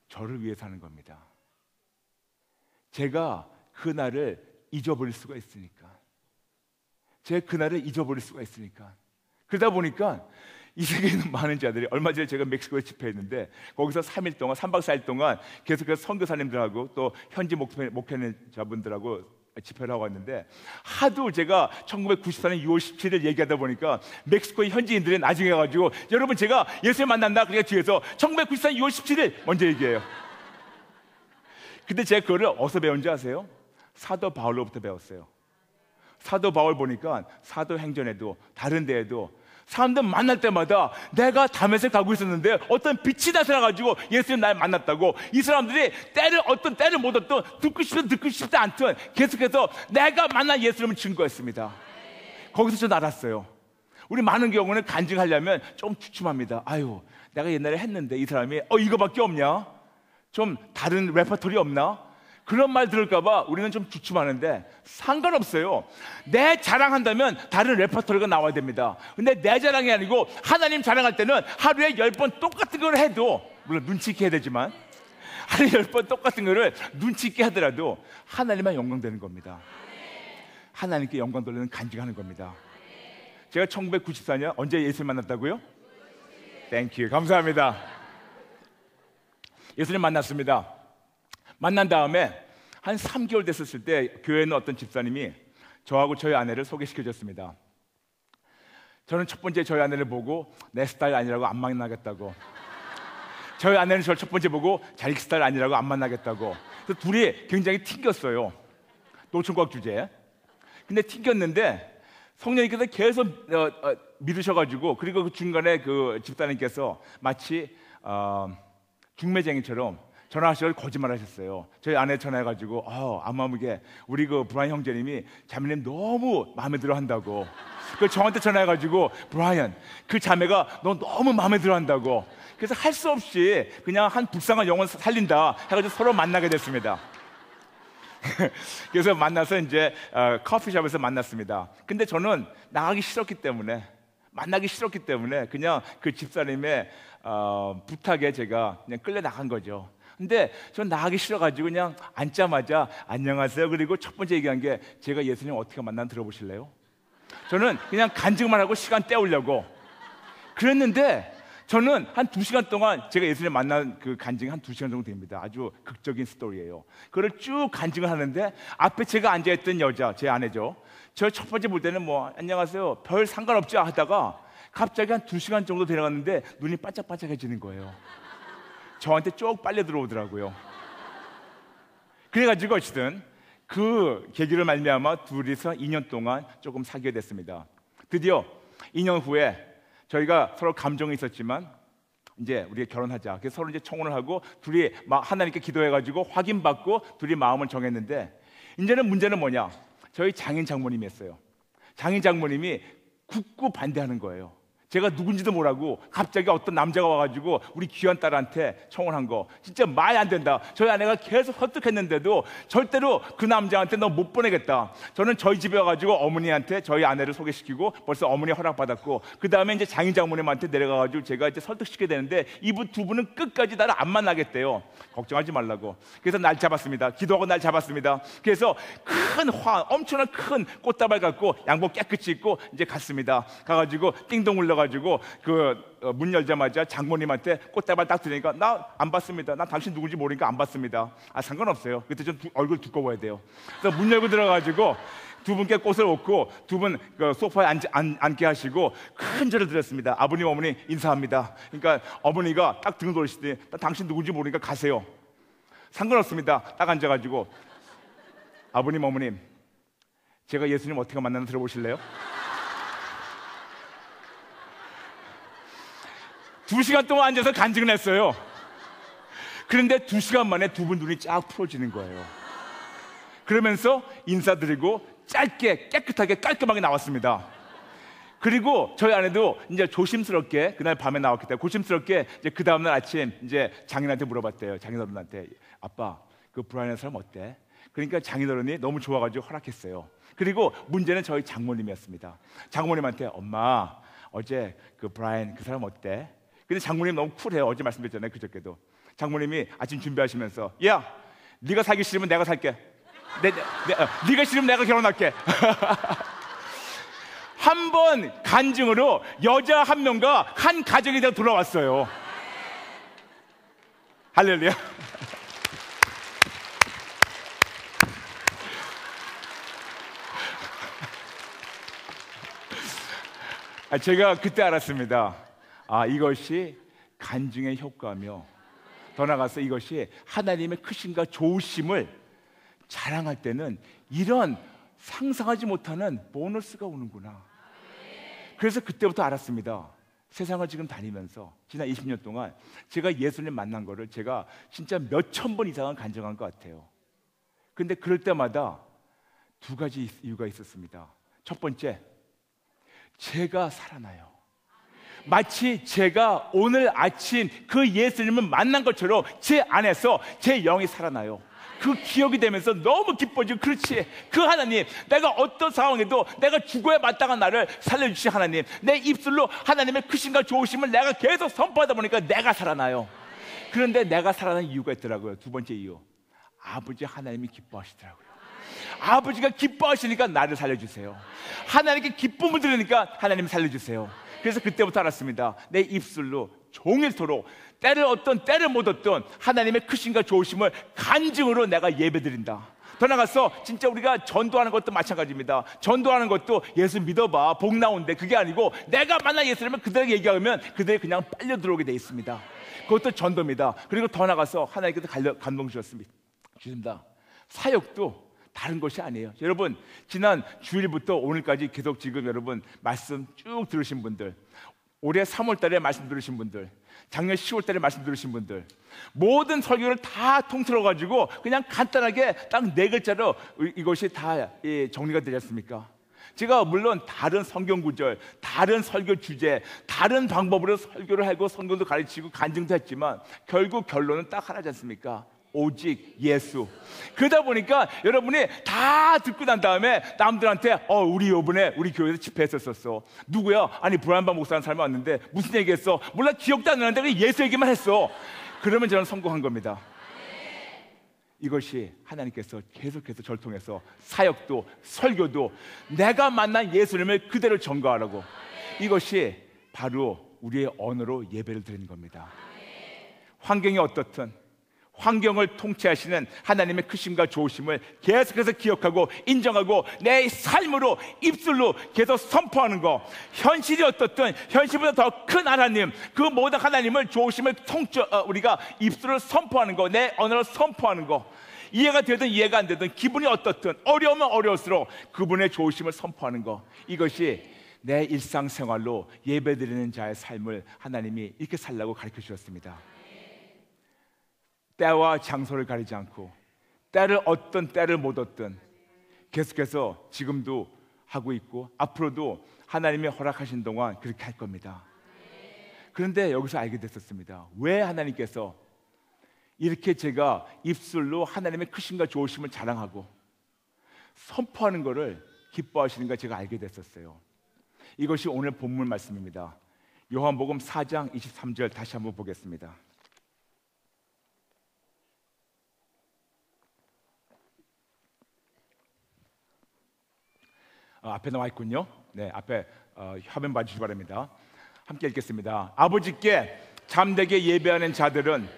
저를 위해 사는 겁니다. 제가 그날을 잊어버릴 수가 있으니까. 제가 그날을 잊어버릴 수가 있으니까. 그러다 보니까 이 세계에 있는 많은 자들이, 얼마 전에 제가 멕시코에 집회했는데 거기서 3일 동안, 3박 4일 동안 계속해서 선교사님들하고 또 현지 목회자분들하고 집회를 하고 왔는데, 하도 제가 1994년 6월 17일 얘기하다 보니까 멕시코의 현지인들이 나중에 가지고 여러분 제가 예수를 만난다, 그러니까 뒤에서 1994년 6월 17일 먼저 얘기해요. 근데 제가 그거를 어디서 배운지 아세요? 사도 바울로부터 배웠어요. 사도 바울 보니까 사도행전에도 다른 데에도 사람들 만날 때마다 내가 다메섹 가고 있었는데 어떤 빛이 나타나가지고 예수님 날 만났다고, 이 사람들이 어떤 때를 못 얻던, 듣고 싶지 않던 계속해서 내가 만난 예수님을 증거했습니다. 거기서 저는 알았어요. 우리 많은 경우는 간증하려면 좀 주춤합니다. 아유, 내가 옛날에 했는데 이 사람이 이거밖에 없냐? 좀 다른 레퍼토리 없나? 그런 말 들을까봐 우리는 좀 주춤하는데 상관없어요. 내 자랑한다면 다른 레퍼토리가 나와야 됩니다. 근데 내 자랑이 아니고 하나님 자랑할 때는 하루에 10번 똑같은 걸 해도, 물론 눈치 있게 해야 되지만 하루에 10번 똑같은 거를 눈치 있게 하더라도 하나님만 영광되는 겁니다. 하나님께 영광 돌리는 간증하는 겁니다. 제가 1994년 언제 예수님 만났다고요? 땡큐, 감사합니다. 예수님 만났습니다. 만난 다음에 한 3개월 됐었을 때 교회에 있는 어떤 집사님이 저하고 저희 아내를 소개시켜줬습니다. 저는 첫 번째 저희 아내를 보고 내 스타일 아니라고 안 만나겠다고, 저희 아내는 저를 첫 번째 보고 자기 스타일 아니라고 안 만나겠다고. 그래서 둘이 굉장히 튕겼어요. 노총각 주제에. 근데 튕겼는데 성령님께서 계속 믿으셔가지고, 그리고 그 중간에 그 집사님께서 마치 중매쟁이처럼 전화하셔서 거짓말하셨어요. 저희 아내 전화해가지고 암암하게 우리 그 브라이언 형제님이 자매님 너무 마음에 들어한다고. 그 저한테 전화해가지고 브라이언, 그 자매가 너 너무 마음에 들어한다고. 그래서 할 수 없이 그냥 한 불쌍한 영혼 살린다 해가지고 서로 만나게 됐습니다. 그래서 만나서 이제 커피숍에서 만났습니다. 근데 저는 나가기 싫었기 때문에, 만나기 싫었기 때문에 그냥 그 집사님의 부탁에 제가 그냥 끌려 나간 거죠. 근데 전 나가기 싫어가지고 그냥 앉자마자 안녕하세요. 그리고 첫 번째 얘기한 게 제가 예수님 어떻게 만나는 들어보실래요? 저는 그냥 간증만 하고 시간 때우려고 그랬는데, 저는 한 2시간 동안 제가 예수님 만난 그 간증이 한 2시간 정도 됩니다. 아주 극적인 스토리예요. 그걸 쭉 간증을 하는데 앞에 제가 앉아있던 여자, 제 아내죠. 저 첫 번째 볼 때는 뭐 안녕하세요 별 상관없죠 하다가 갑자기 한 2시간 정도 지나갔는데 눈이 반짝반짝해지는 거예요. 저한테 쭉 빨려 들어오더라고요. 그래가지고 어쨌든 그 계기를 말미암아 둘이서 2년 동안 조금 사귀게 됐습니다. 드디어 2년 후에 저희가 서로 감정이 있었지만 이제 우리가 결혼하자. 그래서 서로 이제 청혼을 하고 둘이 막 하나님께 기도해가지고 확인받고 둘이 마음을 정했는데, 이제는 문제는 뭐냐? 저희 장인 장모님이었어요. 장인 장모님이 굳고 반대하는 거예요. 제가 누군지도 모르고 갑자기 어떤 남자가 와가지고 우리 귀한 딸한테 청혼한 거 진짜 말이 안 된다. 저희 아내가 계속 설득했는데도 절대로 그 남자한테 너 못 보내겠다. 저는 저희 집에 와가지고 어머니한테 저희 아내를 소개시키고 벌써 어머니 허락받았고, 그 다음에 이제 장인 장모님한테 내려가가지고 제가 이제 설득시키게 되는데 이분 두 분은 끝까지 나를 안 만나겠대요. 걱정하지 말라고. 그래서 날 잡았습니다. 기도하고 날 잡았습니다. 그래서 엄청난 큰 꽃다발 갖고 양복 깨끗이 입고 이제 갔습니다. 가가지고 띵동 울려 가지고 그 문 열자마자 장모님한테 꽃다발 딱 드리니까 나 안 받습니다. 난 당신 누군지 모르니까 안 받습니다. 상관없어요. 그때 좀 얼굴 두꺼워야 돼요. 그래서 문 열고 들어가지고 두 분께 꽃을 얻고 두 분 그 소파에 앉게 하시고 큰 절을 드렸습니다. 아버님 어머니 인사합니다. 그러니까 어머니가 딱 등을 돌리시더니 당신 누군지 모르니까 가세요. 상관없습니다. 딱 앉아가지고 아버님 어머님, 제가 예수님 어떻게 만나나 들어보실래요? 2시간 동안 앉아서 간증을 했어요. 그런데 2시간 만에 두 분 눈이 쫙 풀어지는 거예요. 그러면서 인사드리고 짧게 깨끗하게 깔끔하게 나왔습니다. 그리고 저희 아내도 이제 조심스럽게 그날 밤에 나왔기 때문에 조심스럽게 이제 그 다음날 아침 이제 장인한테 물어봤대요. 장인어른한테 아빠 그 브라이언 사람 어때? 그러니까 장인어른이 너무 좋아가지고 허락했어요. 그리고 문제는 저희 장모님이었습니다. 장모님한테 엄마 어제 그 브라이언 그 사람 어때? 근데 장모님 너무 쿨해요. 어제 말씀드렸잖아요. 그저께도 장모님이 아침 준비하시면서 야 네가 살기 싫으면 내가 살게. 네가 싫으면 내가 결혼할게. 한 번 간증으로 여자 한 명과 한 가정이 다 돌아왔어요. 할렐루야. 제가 그때 알았습니다. 이것이 간증의 효과며 더 나아가서 이것이 하나님의 크심과 좋으심을 자랑할 때는 이런 상상하지 못하는 보너스가 오는구나. 그래서 그때부터 알았습니다. 세상을 지금 다니면서 지난 20년 동안 제가 예수님 만난 거를 제가 진짜 몇천 번 이상은 간증한 것 같아요. 근데 그럴 때마다 두 가지 이유가 있었습니다. 첫 번째, 제가 살아나요. 마치 제가 오늘 아침 그 예수님을 만난 것처럼 제 안에서 제 영이 살아나요. 그 기억이 되면서 너무 기뻐지고, 그렇지, 그 하나님, 내가 어떤 상황에도 내가 죽어야 마땅한 나를 살려주신 하나님, 내 입술로 하나님의 크심과 좋으심을 내가 계속 선포하다 보니까 내가 살아나요. 그런데 내가 살아나는 이유가 있더라고요. 두 번째 이유, 아버지 하나님이 기뻐하시더라고요. 아버지가 기뻐하시니까 나를 살려주세요. 하나님께 기쁨을 들으니까 하나님 살려주세요. 그래서 그때부터 알았습니다. 내 입술로 종일토록 어떤 때를 못 얻던 하나님의 크심과 좋으심을 간증으로 내가 예배드린다. 더 나가서 진짜 우리가 전도하는 것도 마찬가지입니다. 전도하는 것도 예수 믿어봐, 복 나온대, 그게 아니고 내가 만난 예수님을 그들에게 얘기하면 그들이 그냥 빨려 들어오게 돼 있습니다. 그것도 전도입니다. 그리고 더 나가서 하나님께서 감동 주셨습니다. 사역도 다른 것이 아니에요. 여러분, 지난 주일부터 오늘까지 계속 지금 여러분 말씀 쭉 들으신 분들, 올해 3월 달에 말씀 들으신 분들, 작년 10월 달에 말씀 들으신 분들, 모든 설교를 다 통틀어 가지고 그냥 간단하게 딱 4글자로 이것이 다 정리가 되지 않습니까? 제가 물론 다른 성경 구절, 다른 설교 주제, 다른 방법으로 설교를 하고 성경도 가르치고 간증도 했지만 결국 결론은 딱 하나지 않습니까? 오직 예수. 그러다 보니까 여러분이 다 듣고 난 다음에 남들한테 우리 요번에 우리 교회에서 집회했었어. 누구야? 아니 브라이언 목사라는 사람이 왔는데 무슨 얘기했어? 몰라, 기억도 안 나는데 그냥 예수 얘기만 했어. 그러면 저는 성공한 겁니다. 이것이 하나님께서 계속해서 저를 통해서 사역도 설교도 내가 만난 예수님을 그대로 전가하라고, 이것이 바로 우리의 언어로 예배를 드리는 겁니다. 환경이 어떻든 환경을 통치하시는 하나님의 크심과 좋으심을 계속해서 기억하고 인정하고 내 삶으로 입술로 계속 선포하는 거, 현실이 어떻든 현실보다 더 큰 하나님, 그 모든 하나님을 좋으심을 우리가 입술로 선포하는 거, 내 언어로 선포하는 거, 이해가 되든 이해가 안 되든 기분이 어떻든 어려우면 어려울수록 그분의 좋으심을 선포하는 거, 이것이 내 일상생활로 예배드리는 자의 삶을 하나님이 이렇게 살라고 가르쳐 주셨습니다. 때와 장소를 가리지 않고 어떤 때를 못 얻든 계속해서 지금도 하고 있고 앞으로도 하나님이 허락하신 동안 그렇게 할 겁니다. 그런데 여기서 알게 됐었습니다. 왜 하나님께서 이렇게 제가 입술로 하나님의 크심과 좋으심을 자랑하고 선포하는 것을 기뻐하시는가 제가 알게 됐었어요. 이것이 오늘 본문 말씀입니다. 요한복음 4장 23절 다시 한번 보겠습니다. 앞에 나와 있군요. 네, 앞에 화면 봐주시기 바랍니다. 함께 읽겠습니다. 아버지께 잠되게 예배하는 자들은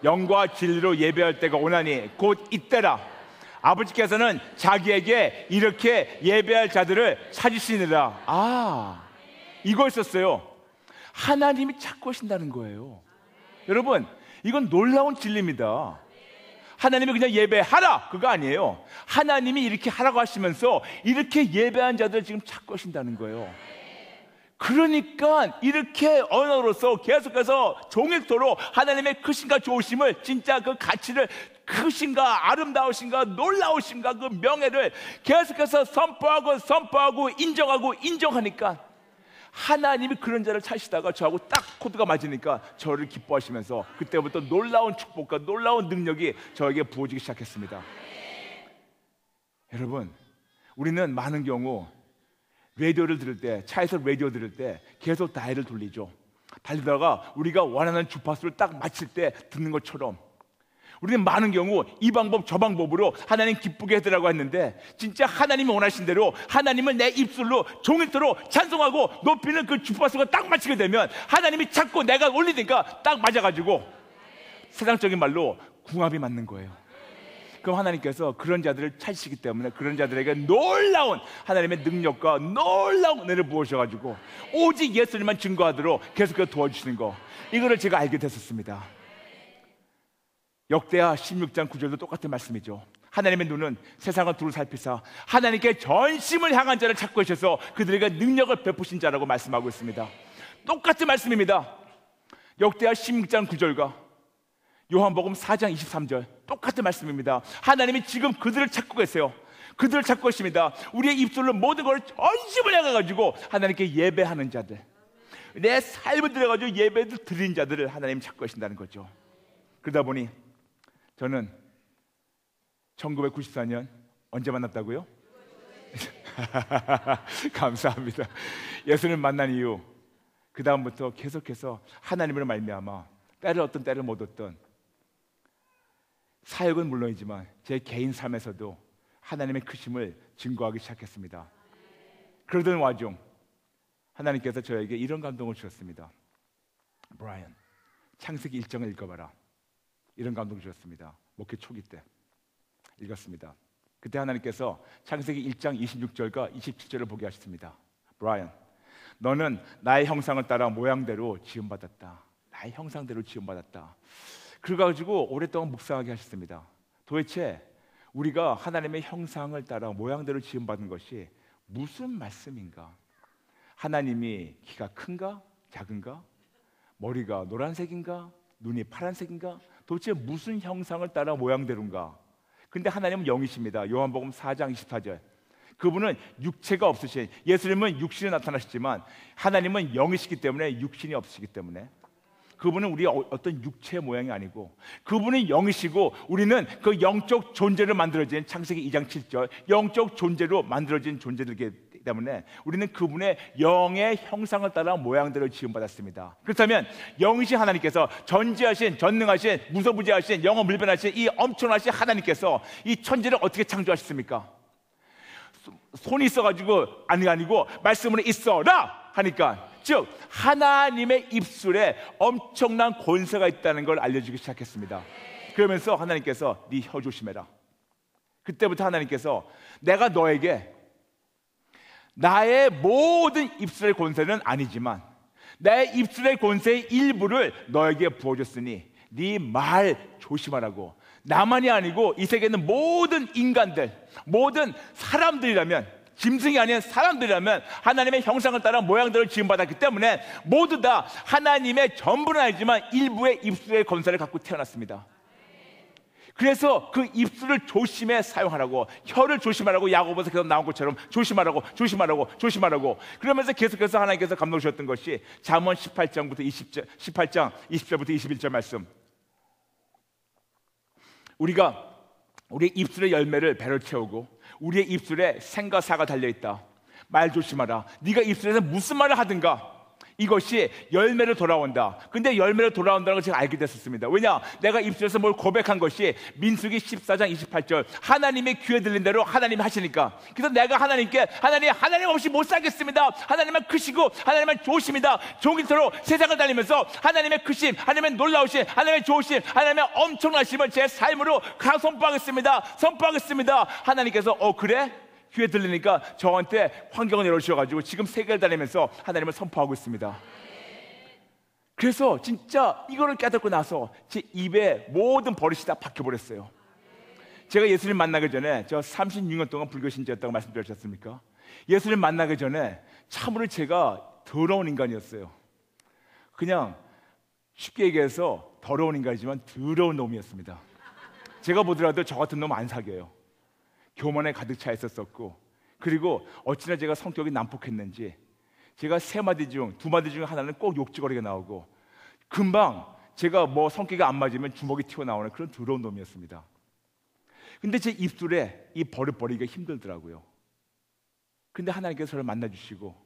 영과 진리로 예배할 때가 오나니 곧 이때라. 아버지께서는 자기에게 이렇게 예배할 자들을 찾으시느라. 이거였었어요. 하나님이 찾고 오신다는 거예요. 여러분, 이건 놀라운 진리입니다. 하나님이 그냥 예배하라, 그거 아니에요. 하나님이 이렇게 하라고 하시면서 이렇게 예배한 자들 지금 찾고 오신다는 거예요. 그러니까 이렇게 언어로서 계속해서 종일토록 하나님의 크심과 좋으심을, 진짜 그 가치를, 크심과 아름다우심과 놀라우심과 그 명예를 계속해서 선포하고 인정하니까 하나님이 그런 자를 찾으시다가 저하고 딱 코드가 맞으니까 저를 기뻐하시면서 그때부터 놀라운 축복과 놀라운 능력이 저에게 부어지기 시작했습니다. 여러분, 우리는 많은 경우 라디오를 들을 때, 차에서 라디오 들을 때 계속 다이얼을 돌리죠. 달리다가 우리가 원하는 주파수를 딱 맞출 때 듣는 것처럼 우리는 많은 경우 이 방법 저 방법으로 하나님 기쁘게 해드라고 했는데, 진짜 하나님이 원하신 대로 하나님을 내 입술로 종일토록 찬송하고 높이는 그 주파수가 딱 맞추게 되면 하나님이 자꾸 내가 올리니까 딱 맞아가지고 세상적인 말로 궁합이 맞는 거예요. 그럼 하나님께서 그런 자들을 찾으시기 때문에 그런 자들에게 놀라운 하나님의 능력과 놀라운 은혜를 부으셔가지고 오직 예수님만 증거하도록 계속해서 도와주시는 거, 이거를 제가 알게 됐었습니다. 역대하 16장 9절도 똑같은 말씀이죠. 하나님의 눈은 세상을 두루 살피사 하나님께 전심을 향한 자를 찾고 계셔서 그들에게 능력을 베푸신 자라고 말씀하고 있습니다. 똑같은 말씀입니다. 역대하 16장 9절과 요한복음 4장 23절 똑같은 말씀입니다. 하나님이 지금 그들을 찾고 계세요. 그들을 찾고 계십니다. 우리의 입술로 모든 걸 전심을 향해가지고 하나님께 예배하는 자들, 내 삶을 들여가지고 예배를 드리는 자들을 하나님 찾고 계신다는 거죠. 그러다 보니 저는 1994년 언제 만났다고요? 감사합니다. 예수를 만난 이후 그 다음부터 계속해서 하나님으로 말미암아 어떤 때를 못 얻던 사역은 물론이지만 제 개인 삶에서도 하나님의 크심을 증거하기 시작했습니다. 그러던 와중 하나님께서 저에게 이런 감동을 주셨습니다. 브라이언, 창세기 1장을 읽어봐라. 이런 감동을 주셨습니다. 목회 초기 때 읽었습니다. 그때 하나님께서 창세기 1장 26절과 27절을 보게 하셨습니다. 브라이언, 너는 나의 형상을 따라 모양대로 지음받았다. 나의 형상대로 지음받았다. 그래가지고 오랫동안 묵상하게 하셨습니다. 도대체 우리가 하나님의 형상을 따라 모양대로 지음받은 것이 무슨 말씀인가? 하나님이 키가 큰가? 작은가? 머리가 노란색인가? 눈이 파란색인가? 도대체 무슨 형상을 따라 모양대로인가? 근데 하나님은 영이십니다. 요한복음 4장 24절. 그분은 육체가 없으신, 예수님은 육신에 나타나셨지만 하나님은 영이시기 때문에 육신이 없으시기 때문에 그분은 우리의 어떤 육체 모양이 아니고 그분은 영이시고 우리는 그 영적 존재로 만들어진 창세기 2장 7절 영적 존재로 만들어진 존재들이기 때문에 우리는 그분의 영의 형상을 따라 모양대로 지음받았습니다. 그렇다면 영이신 하나님께서 전지하신, 전능하신, 무소부지하신, 영원불변하신 이 엄청나신 하나님께서 이 천지를 어떻게 창조하셨습니까? 손이 있어가지고 아니고 말씀으로 있어라 하니까, 즉 하나님의 입술에 엄청난 권세가 있다는 걸 알려주기 시작했습니다. 그러면서 하나님께서 네 혀 조심해라. 그때부터 하나님께서 내가 너에게 나의 모든 입술의 권세는 아니지만 내 입술의 권세의 일부를 너에게 부어줬으니 네 말 조심하라고. 나만이 아니고 이 세계에 있는 모든 인간들, 모든 사람들이라면, 짐승이 아닌 사람들이라면 하나님의 형상을 따라 모양대로 지음받았기 때문에 모두 다 하나님의 전부는 아니지만 일부의 입술의 권세를 갖고 태어났습니다. 그래서 그 입술을 조심해 사용하라고, 혀를 조심하라고 야고보서 계속 나온 것처럼 조심하라고 그러면서 계속해서 하나님께서 감동 주셨던 것이 잠언 18장 20절부터 21절 말씀. 우리가 우리의 입술의 열매를 배를 채우고 우리의 입술에 생과 사가 달려있다. 말 조심하라. 네가 입술에서 무슨 말을 하든가 이것이 열매로 돌아온다. 근데 열매로 돌아온다는 걸 제가 알게 됐었습니다. 왜냐? 내가 입술에서 뭘 고백한 것이 민수기 14장 28절 하나님의 귀에 들린 대로 하나님이 하시니까. 그래서 내가 하나님께 하나님 없이 못 살겠습니다. 하나님만 크시고 하나님만 좋으십니다. 종일토록 세상을 다니면서 하나님의 크심, 하나님의 놀라우심, 하나님의 좋으심, 하나님의 엄청나심을 제 삶으로 선포하겠습니다. 하나님께서 그래? 귀에 들리니까 저한테 환경을 열어주셔가지고 지금 세계를 다니면서 하나님을 선포하고 있습니다. 그래서 진짜 이거를 깨닫고 나서 제 입에 모든 버릇이 다 바뀌어버렸어요. 제가 예수님 만나기 전에 저 36년 동안 불교 신자였다고 말씀드렸지 않습니까? 예수님 만나기 전에 참으로 제가 더러운 인간이었어요. 그냥 쉽게 얘기해서 더러운 인간이지만 더러운 놈이었습니다. 제가 보더라도 저 같은 놈 안 사귀어요. 교만에 가득 차 있었었고, 그리고 어찌나 제가 성격이 난폭했는지 제가 두 마디 중 하나는 꼭 욕지거리가 나오고 금방 제가 뭐 성격이 안 맞으면 주먹이 튀어나오는 그런 더러운 놈이었습니다. 근데 제 입술에 이 버릇 버리기가 힘들더라고요. 근데 하나님께서 저를 만나주시고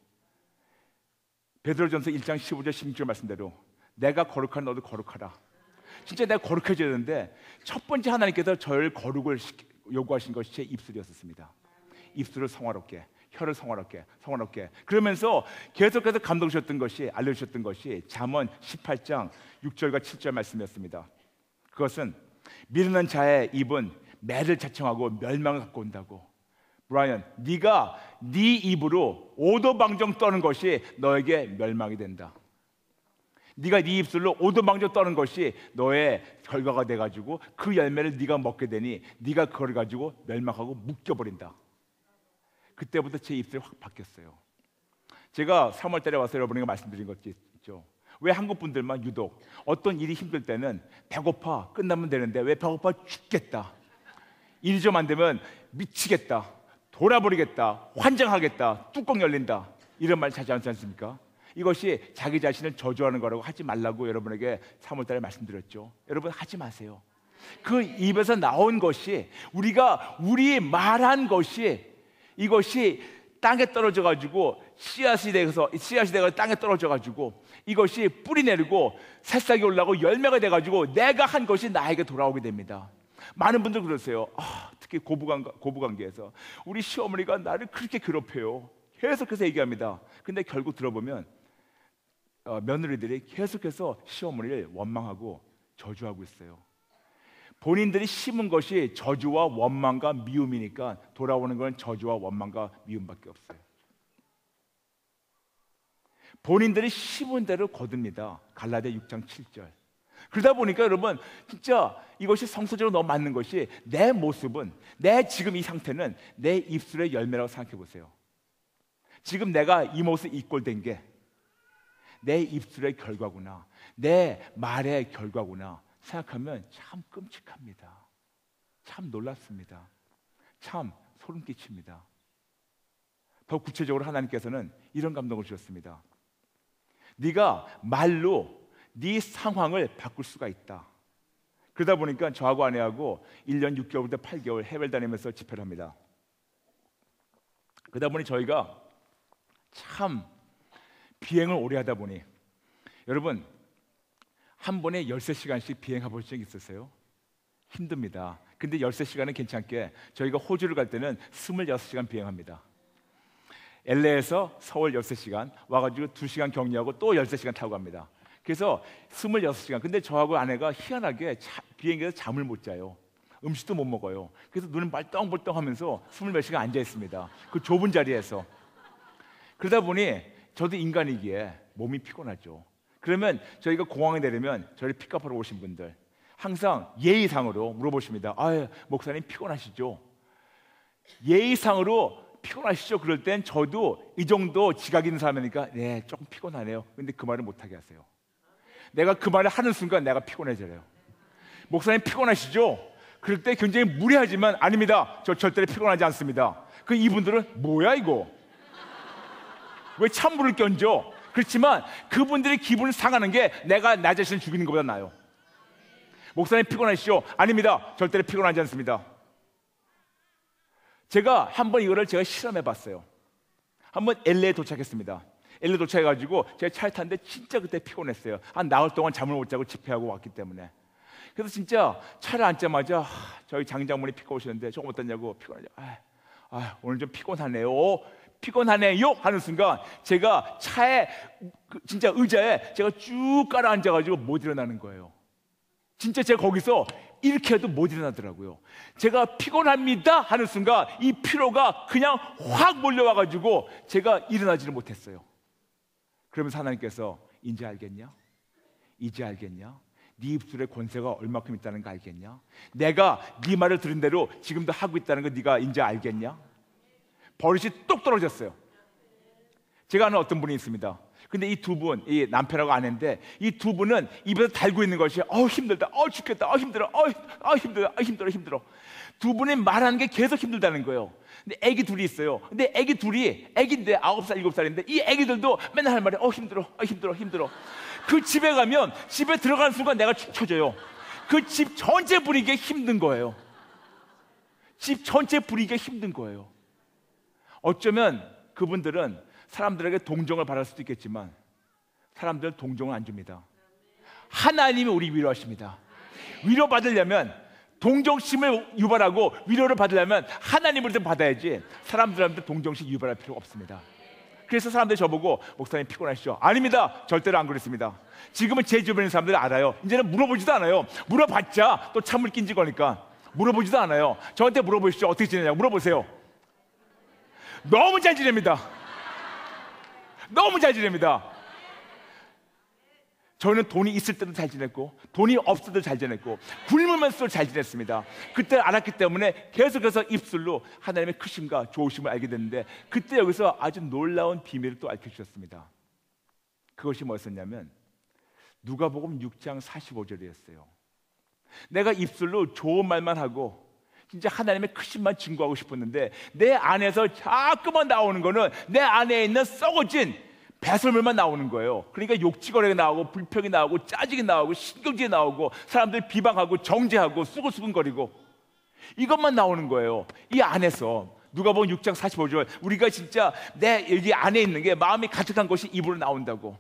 베드로전서 1장 15절 16절 말씀대로 내가 거룩한 너도 거룩하라. 진짜 내가 거룩해져야 되는데 첫 번째 하나님께서 저를 거룩을 요구하신 것이 제 입술이었습니다. 입술을 성화롭게, 혀를 성화롭게 그러면서 계속해서 감동 주셨던 것이, 알려주셨던 것이 잠언 18장 6절과 7절 말씀이었습니다. 그것은 미르는 자의 입은 매를 자청하고 멸망을 갖고 온다고. 브라이언, 네가 네 입으로 오도방정 떠는 것이 너에게 멸망이 된다. 네가 네 입술로 오두방정 떠는 것이 너의 결과가 돼가지고 그 열매를 네가 먹게 되니 네가 그걸 가지고 멸망하고 묶여버린다. 그때부터 제 입술이 확 바뀌었어요. 제가 3월 달에 와서 여러분에게 말씀드린 것 있죠. 왜 한국 분들만 유독 어떤 일이 힘들 때는 배고파 끝나면 되는데 왜 배고파 죽겠다, 일이 좀 안 되면 미치겠다, 돌아버리겠다, 환장하겠다, 뚜껑 열린다, 이런 말 자주 하지 않습니까? 이것이 자기 자신을 저주하는 거라고 하지 말라고 여러분에게 3월 달에 말씀드렸죠. 여러분 하지 마세요. 그 입에서 나온 것이 우리 말한 것이 이것이 땅에 떨어져 가지고 씨앗이 돼서 땅에 떨어져 가지고 이것이 뿌리 내리고 새싹이 올라오고 열매가 돼 가지고 내가 한 것이 나에게 돌아오게 됩니다. 많은 분들 그러세요. 특히 고부관계에서 우리 시어머니가 나를 그렇게 괴롭혀요. 계속해서 얘기합니다. 근데 결국 들어보면 며느리들이 계속해서 시어머니를 원망하고 저주하고 있어요. 본인들이 심은 것이 저주와 원망과 미움이니까 돌아오는 건 저주와 원망과 미움밖에 없어요. 본인들이 심은 대로 거둡니다. 갈라디아 6장 7절. 그러다 보니까 여러분 진짜 이것이 성서적으로 너무 맞는 것이 내 모습은, 내 지금 이 상태는 내 입술의 열매라고 생각해 보세요. 지금 내가 이 모습 이꼴된 게 내 입술의 결과구나, 내 말의 결과구나 생각하면 참 끔찍합니다. 참 놀랍습니다. 참 소름 끼칩니다. 더 구체적으로 하나님께서는 이런 감동을 주셨습니다. 네가 말로 네 상황을 바꿀 수가 있다. 그러다 보니까 저하고 아내하고 1년 6개월부터 8개월 해외를 다니면서 집회를 합니다. 그러다 보니 저희가 참 비행을 오래 하다 보니 여러분 한 번에 13시간씩 비행해 보신 적 있으세요? 힘듭니다. 근데 13시간은 괜찮게 저희가 호주를 갈 때는 26시간 비행합니다. LA에서 서울 13시간 와가지고 2시간 격리하고 또 13시간 타고 갑니다. 그래서 26시간. 근데 저하고 아내가 희한하게 비행기에서 잠을 못 자요. 음식도 못 먹어요. 그래서 눈은 벌떡벌떡 하면서 20몇 시간 앉아 있습니다. 그 좁은 자리에서. 그러다 보니 저도 인간이기에 몸이 피곤하죠. 그러면 저희가 공항에 내리면 저를 픽업하러 오신 분들 항상 예의상으로 물어보십니다. 목사님 피곤하시죠? 예의상으로 피곤하시죠? 그럴 땐 저도 이 정도 지각 있는 사람이니까 네, 조금 피곤하네요. 근데 그 말을 못하게 하세요. 내가 그 말을 하는 순간 내가 피곤해져요. 목사님 피곤하시죠? 그럴 때 굉장히 무례하지만 아닙니다. 저 절대로 피곤하지 않습니다. 그 이분들은 뭐야 이거? 왜 찬물을 끼얹어? 그렇지만 그분들의 기분을 상하는 게 내가 나 자신을 죽이는 것보다 나아요. 목사님 피곤하시죠? 아닙니다. 절대로 피곤하지 않습니다. 제가 한번 이거를 실험해 봤어요. 한번 LA에 도착했습니다. LA 도착해가지고 제가 차에 탔는데 진짜 그때 피곤했어요. 한 나흘 동안 잠을 못 자고 집회하고 왔기 때문에. 그래서 진짜 차를 앉자마자 저희 장장모니 피고 오시는데 조금 어떠냐고 피곤하죠. 오늘 좀 피곤하네요. 하는 순간 제가 차에 진짜 의자에 제가 쭉 깔아 앉아가지고 못 일어나는 거예요. 진짜 제가 거기서 이렇게 해도 못 일어나더라고요. 제가 피곤합니다 하는 순간 이 피로가 그냥 확 몰려와가지고 제가 일어나지를 못했어요. 그러면서 하나님께서 이제 알겠냐? 이제 알겠냐? 네 입술에 권세가 얼마큼 있다는 거 알겠냐? 내가 네 말을 들은 대로 지금도 하고 있다는 거 네가 이제 알겠냐? 버릇이 똑 떨어졌어요. 제가 아는 어떤 분이 있습니다. 근데 이 두 분, 이 남편하고 아내인데 이 두 분은 입에서 달고 있는 것이 힘들다, 죽겠다, 힘들어, 힘들어. 두 분이 말하는 게 계속 힘들다는 거예요. 근데 애기 둘이 있어요. 근데 애기인데 9살, 7살인데 이 애기들도 맨날 할 말이 힘들어. 그 집에 가면 집에 들어가는 순간 내가 축 처져요. 그 집 전체 분위기가 힘든 거예요. 집 전체 분위기가 힘든 거예요. 어쩌면 그분들은 사람들에게 동정을 바랄 수도 있겠지만 사람들 동정을 안 줍니다. 하나님이 우리 위로하십니다. 위로받으려면 동정심을 유발하고 위로를 받으려면 하나님으로부터 받아야지 사람들한테 동정심 유발할 필요가 없습니다. 그래서 사람들이 저보고 목사님 피곤하시죠? 아닙니다. 절대로 안 그랬습니다. 지금은 제 주변에 있는 사람들이 알아요. 이제는 물어보지도 않아요. 물어봤자 또 찬물 낀지 거니까 물어보지도 않아요. 저한테 물어보시죠. 어떻게 지내냐고 물어보세요. 너무 잘 지냅니다. 너무 잘 지냅니다. 저는 돈이 있을 때도 잘 지냈고 돈이 없을 때도 잘 지냈고 굶으면서도 잘 지냈습니다. 그때 알았기 때문에 계속해서 입술로 하나님의 크심과 좋으심을 알게 됐는데, 그때 여기서 아주 놀라운 비밀을 또 알려주셨습니다. 그것이 뭐였었냐면 누가복음 6장 45절이었어요. 내가 입술로 좋은 말만 하고 진짜 하나님의 크심만 증거하고 싶었는데 내 안에서 자꾸만 나오는 거는 내 안에 있는 썩어진 배설물만 나오는 거예요. 그러니까 욕지거리가 나오고 불평이 나오고 짜증이 나오고 신경질이 나오고 사람들 비방하고 정죄하고 수근수근거리고 이것만 나오는 거예요. 이 안에서 누가복음 6장 45절, 우리가 진짜 내 여기 안에 있는 게 마음이 가득한 것이 입으로 나온다고.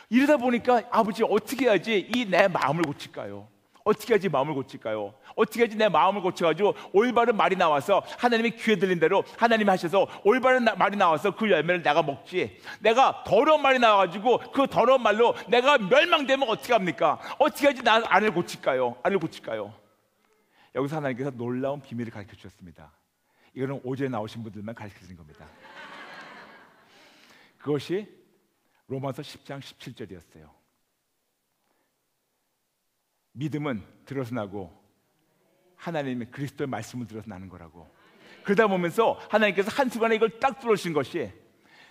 이러다 보니까 아버지 어떻게 해야지 이 내 마음을 고칠까요? 어떻게 해야지 마음을 고칠까요? 어떻게 해야지 내 마음을 고쳐가지고 올바른 말이 나와서 하나님의 귀에 들린 대로 하나님이 하셔서 올바른 말이 나와서 그 열매를 내가 먹지, 내가 더러운 말이 나와가지고 그 더러운 말로 내가 멸망되면 어떻게 합니까? 어떻게 해야지 나 안을 고칠까요? 안을 고칠까요? 여기서 하나님께서 놀라운 비밀을 가르쳐 주셨습니다. 이거는 오전에 나오신 분들만 가르쳐 주신 겁니다. 그것이 로마서 10장 17절이었어요. 믿음은 들어서 나고 하나님의 그리스도의 말씀을 들어서 나는 거라고. 그러다 보면서 하나님께서 한순간에 이걸 딱 들어주신 것이,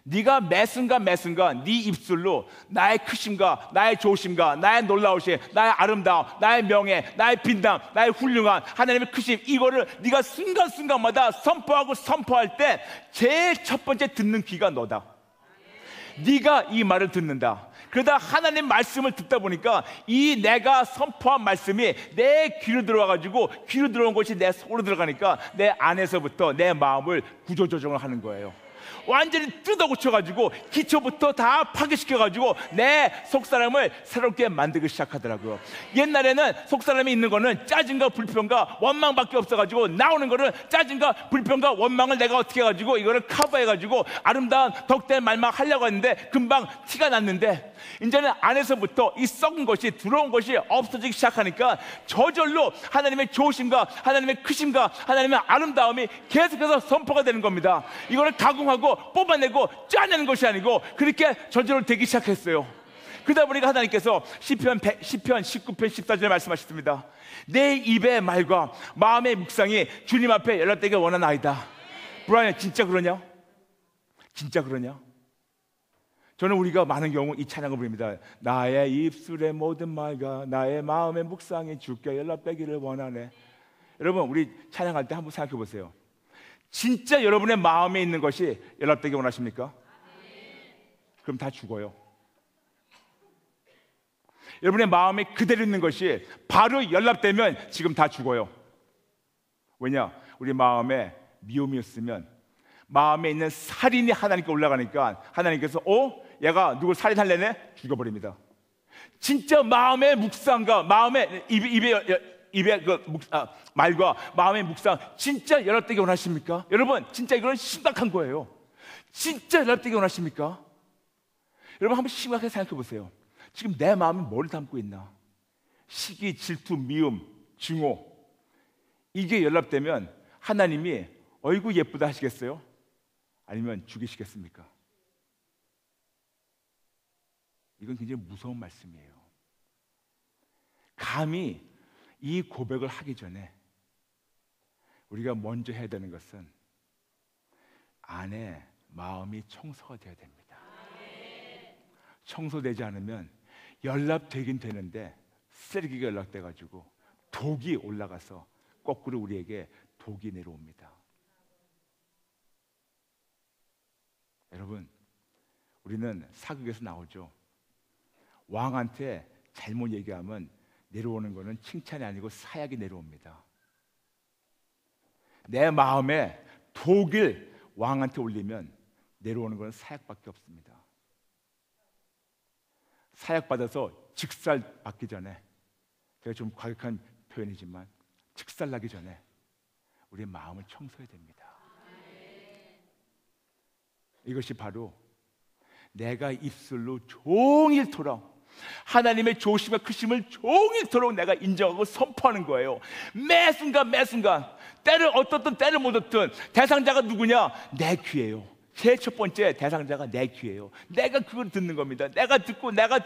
네가 매 순간 네 입술로 나의 크심과 나의 좋으심과 나의 놀라우심, 나의 아름다움, 나의 명예, 나의 빈담, 나의 훌륭한 하나님의 크심, 이거를 네가 순간순간마다 선포하고 선포할 때 제일 첫 번째 듣는 귀가 너다. 네가 이 말을 듣는다. 그러다 하나님 말씀을 듣다 보니까 이 내가 선포한 말씀이 내 귀로 들어와가지고, 귀로 들어온 것이 내 속으로 들어가니까 내 안에서부터 내 마음을 구조조정을 하는 거예요. 완전히 뜯어고쳐가지고 기초부터 다 파괴시켜가지고 내 속사람을 새롭게 만들기 시작하더라고요. 옛날에는 속사람이 있는 거는 짜증과 불평과 원망밖에 없어가지고 나오는 거는 짜증과 불평과 원망을 내가 어떻게 해가지고 이거를 커버해가지고 아름다운 덕된 말만 하려고 했는데 금방 티가 났는데, 이제는 안에서부터 이 썩은 것이, 들어온 것이 없어지기 시작하니까 저절로 하나님의 좋으심과 하나님의 크심과 하나님의 아름다움이 계속해서 선포가 되는 겁니다. 이거를 가공하고 뽑아내고 짜내는 것이 아니고 그렇게 저절로 되기 시작했어요. 그러다 보니까 하나님께서 시편 19편 14절에 말씀하셨습니다. 내 입의 말과 마음의 묵상이 주님 앞에 연락되길 원하나이다. 브라이언, 진짜 그러냐? 진짜 그러냐? 저는 우리가 많은 경우 이 찬양을 부릅니다. 나의 입술의 모든 말과 나의 마음의 묵상이 주께 연락되기를 원하네. 여러분, 우리 찬양할 때 한번 생각해 보세요. 진짜 여러분의 마음에 있는 것이 연락되기 원하십니까? 그럼 다 죽어요. 여러분의 마음에 그대로 있는 것이 바로 연락되면 지금 다 죽어요. 왜냐? 우리 마음에 미움이 있으면 마음에 있는 살인이 하나님께 올라가니까 하나님께서 얘가 누굴 살인할래네? 죽여버립니다. 진짜 마음의 묵상과 마음의 입의 말과 마음의 묵상 진짜 연락되기 원하십니까? 여러분, 진짜 이건 심각한 거예요. 진짜 연락되기 원하십니까? 여러분, 한번 심각하게 생각해 보세요. 지금 내 마음이 뭘 담고 있나? 시기, 질투, 미움, 증오, 이게 연락되면 하나님이 어이구 예쁘다 하시겠어요? 아니면 죽이시겠습니까? 이건 굉장히 무서운 말씀이에요. 감히 이 고백을 하기 전에 우리가 먼저 해야 되는 것은 안에 마음이 청소가 되어야 됩니다. 청소되지 않으면 연락되긴 되는데 쓰레기가 연락돼가지고 독이 올라가서 거꾸로 우리에게 독이 내려옵니다. 여러분, 우리는 사극에서 나오죠. 왕한테 잘못 얘기하면 내려오는 것은 칭찬이 아니고 사약이 내려옵니다. 내 마음에 독을 왕한테 올리면 내려오는 것은 사약밖에 없습니다. 사약 받아서 직살 받기 전에, 제가 좀 과격한 표현이지만 직살 나기 전에 우리의 마음을 청소해야 됩니다. 이것이 바로 내가 입술로 종일토록 하나님의 좋으심과 크심을 종일토록 내가 인정하고 선포하는 거예요. 매 순간 때를 얻든 때를 못 얻든 대상자가 누구냐? 내 귀예요. 제일 첫 번째 대상자가 내 귀예요. 내가 그걸 듣는 겁니다. 내가 듣고 내가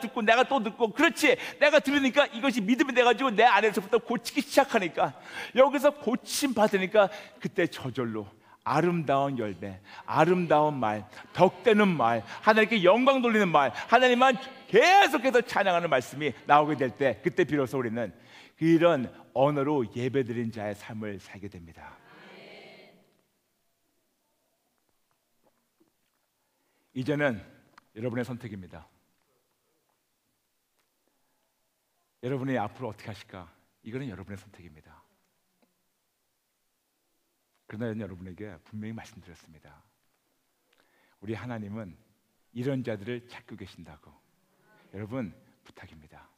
또 듣고, 그렇지, 내가 들으니까 이것이 믿음이 돼가지고 내 안에서부터 고치기 시작하니까, 여기서 고침 받으니까 그때 저절로 아름다운 열매, 아름다운 말, 덕되는 말, 하나님께 영광 돌리는 말, 하나님만 계속해서 찬양하는 말씀이 나오게 될 때, 그때 비로소 우리는 이런 언어로 예배드린 자의 삶을 살게 됩니다. 이제는 여러분의 선택입니다. 여러분이 앞으로 어떻게 하실까? 이거는 여러분의 선택입니다. 그러나 저는 여러분에게 분명히 말씀드렸습니다. 우리 하나님은 이런 자들을 찾고 계신다고. 여러분, 부탁입니다.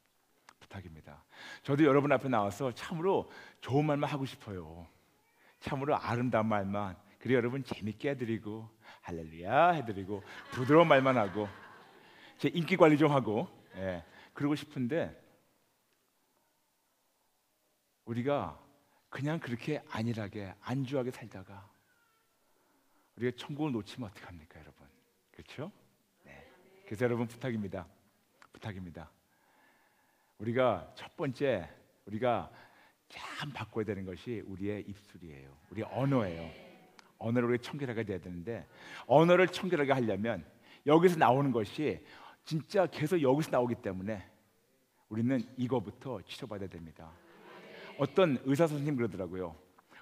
부탁입니다. 저도 여러분 앞에 나와서 참으로 좋은 말만 하고 싶어요. 참으로 아름다운 말만, 그리고 여러분 재밌게 해드리고 할렐루야 해드리고 부드러운 말만 하고 제 인기 관리 좀 하고, 그러고 싶은데 우리가 그냥 그렇게 안일하게 안주하게 살다가 우리가 천국을 놓치면 어떡합니까, 여러분? 그렇죠? 네. 그래서 여러분 부탁입니다. 부탁입니다. 우리가 첫 번째 우리가 참 바꿔야 되는 것이 우리의 입술이에요. 우리 언어예요. 언어를 우리 청결하게 돼야 되는데, 언어를 청결하게 하려면 여기서 나오는 것이 진짜 계속 여기서 나오기 때문에 우리는 이거부터 치료받아야 됩니다. 어떤 의사 선생님 그러더라고요.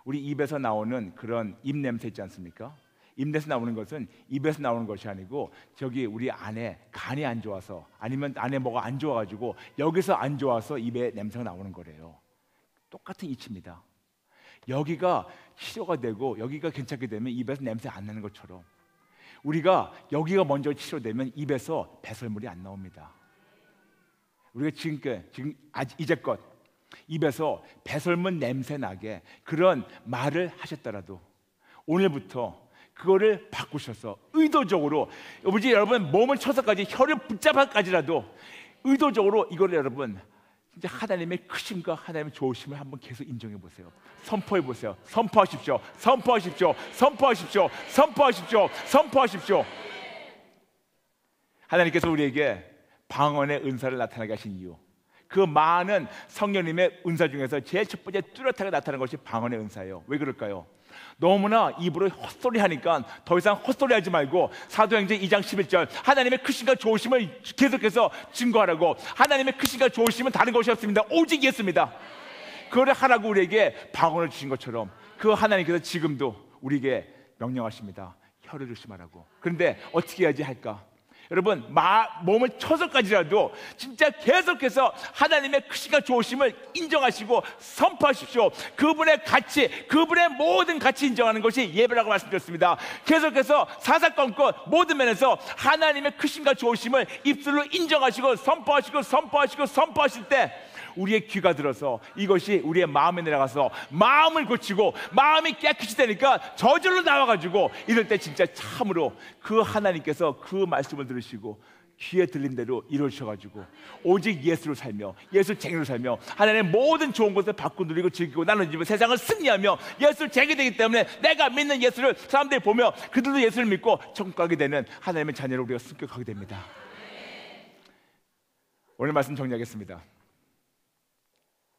우리 입에서 나오는 그런 입 냄새 있지 않습니까? 입 냄새 나오는 것은 입에서 나오는 것이 아니고 저기 우리 안에 간이 안 좋아서, 아니면 안에 뭐가 안 좋아가지고 여기서 안 좋아서 입에 냄새가 나오는 거래요. 똑같은 이치입니다. 여기가 치료가 되고 여기가 괜찮게 되면 입에서 냄새 안 나는 것처럼, 우리가 여기가 먼저 치료되면 입에서 배설물이 안 나옵니다. 우리가 이제껏 입에서 배설물 냄새 나게 그런 말을 하셨더라도 오늘부터 그거를 바꾸셔서 의도적으로, 여러분 몸을 쳐서까지 혀를 붙잡아까지라도 의도적으로 이거를 여러분 진짜 하나님의 크심과 하나님의 좋으심을 한번 계속 인정해 보세요. 선포해 보세요. 선포하십시오. 선포하십시오. 선포하십시오. 선포하십시오. 선포하십시오. 하나님께서 우리에게 방언의 은사를 나타나게 하신 이유, 그 많은 성령님의 은사 중에서 제일 첫 번째 뚜렷하게 나타나는 것이 방언의 은사예요. 왜 그럴까요? 너무나 입으로 헛소리 하니까 더 이상 헛소리 하지 말고 사도행전 2장 11절 하나님의 크신과 좋으심을 계속해서 증거하라고. 하나님의 크신과 좋으심은 다른 것이 없습니다. 오직 예수입니다. 그거를 하라고 우리에게 방언을 주신 것처럼 그 하나님께서 지금도 우리에게 명령하십니다. 혀를 조심하라고. 그런데 어떻게 해야지 할까? 여러분, 몸을 쳐서까지라도 진짜 계속해서 하나님의 크신과 좋으심을 인정하시고 선포하십시오. 그분의 가치, 그분의 모든 가치 인정하는 것이 예배라고 말씀드렸습니다. 계속해서 사사건건 모든 면에서 하나님의 크신과 좋으심을 입술로 인정하시고 선포하실 때 우리의 귀가 들어서 이것이 우리의 마음에 내려가서 마음을 고치고 마음이 깨끗이 되니까 저절로 나와가지고 이럴 때 진짜 참으로 그 하나님께서 그 말씀을 들으시고 귀에 들린 대로 이루셔가지고 오직 예수로 살며 예수 쟁이로 살며 하나님의 모든 좋은 것을 받고 누리고 즐기고 나누지만 세상을 승리하며 예수를 쟁이 되기 때문에 내가 믿는 예수를 사람들이 보며 그들도 예수를 믿고 천국 가게 되는 하나님의 자녀로 우리가 승격하게 됩니다. 오늘 말씀 정리하겠습니다.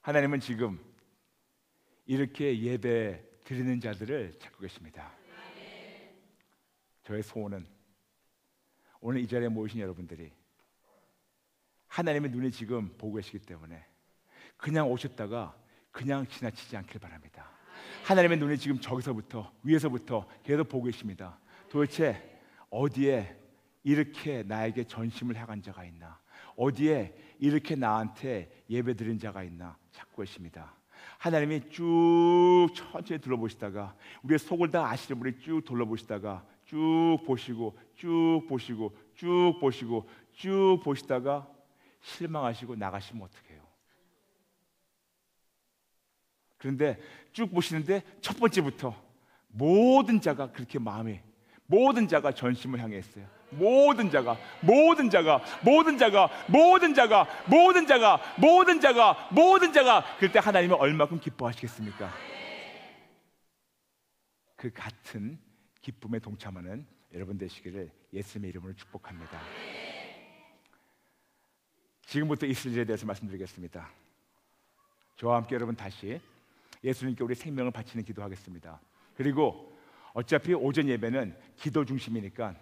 하나님은 지금 이렇게 예배 드리는 자들을 찾고 계십니다. 저의 소원은 오늘 이 자리에 모이신 여러분들이 하나님의 눈이 지금 보고 계시기 때문에 그냥 오셨다가 그냥 지나치지 않길 바랍니다. 하나님의 눈이 지금 저기서부터 위에서부터 계속 보고 계십니다. 도대체 어디에 이렇게 나에게 전심을 향한 자가 있나? 어디에 이렇게 나한테 예배드린 자가 있나 찾고 계십니다. 하나님이 쭉 천천히 둘러보시다가 우리의 속을 다 아시는 분이 쭉 둘러보시다가 쭉 보시고 쭉 보시다가 실망하시고 나가시면 어떡해요? 그런데 쭉 보시는데 첫 번째부터 모든 자가 그렇게 마음에, 모든 자가 전심을 향해 했어요. 모든 자가 그럴 때 하나님은 얼마큼 기뻐하시겠습니까? 그 같은 기쁨에 동참하는 여러분 되시기를 예수님의 이름으로 축복합니다. 지금부터 이스라엘에 대해서 말씀드리겠습니다. 저와 함께 여러분 다시 예수님께 우리 생명을 바치는 기도하겠습니다. 그리고 어차피 오전 예배는 기도 중심이니까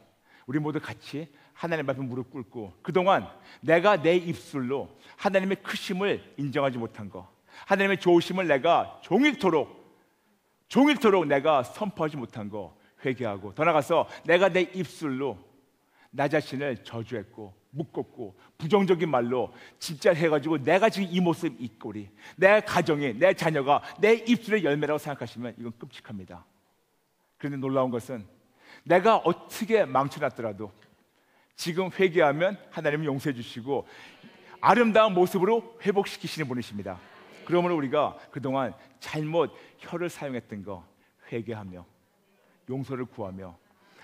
우리 모두 같이 하나님 앞에 무릎 꿇고 그동안 내가 내 입술로 하나님의 크심을 인정하지 못한 거, 하나님의 좋으심을 내가 종일토록 내가 선포하지 못한 거 회개하고, 더 나아가서 내가 내 입술로 나 자신을 저주했고 묶었고 부정적인 말로 진짜 해가지고 내가 지금 이 모습 이 꼴이, 내 가정이, 내 자녀가 내 입술의 열매라고 생각하시면 이건 끔찍합니다. 그런데 놀라운 것은 내가 어떻게 망쳐놨더라도 지금 회개하면 하나님은 용서해 주시고 아름다운 모습으로 회복시키시는 분이십니다. 그러므로 우리가 그동안 잘못 혀를 사용했던 거 회개하며 용서를 구하며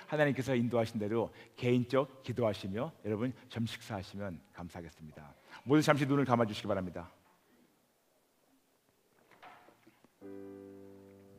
하나님께서 인도하신 대로 개인적 기도하시며 여러분 점 식사하시면 감사하겠습니다. 모두 잠시 눈을 감아주시기 바랍니다.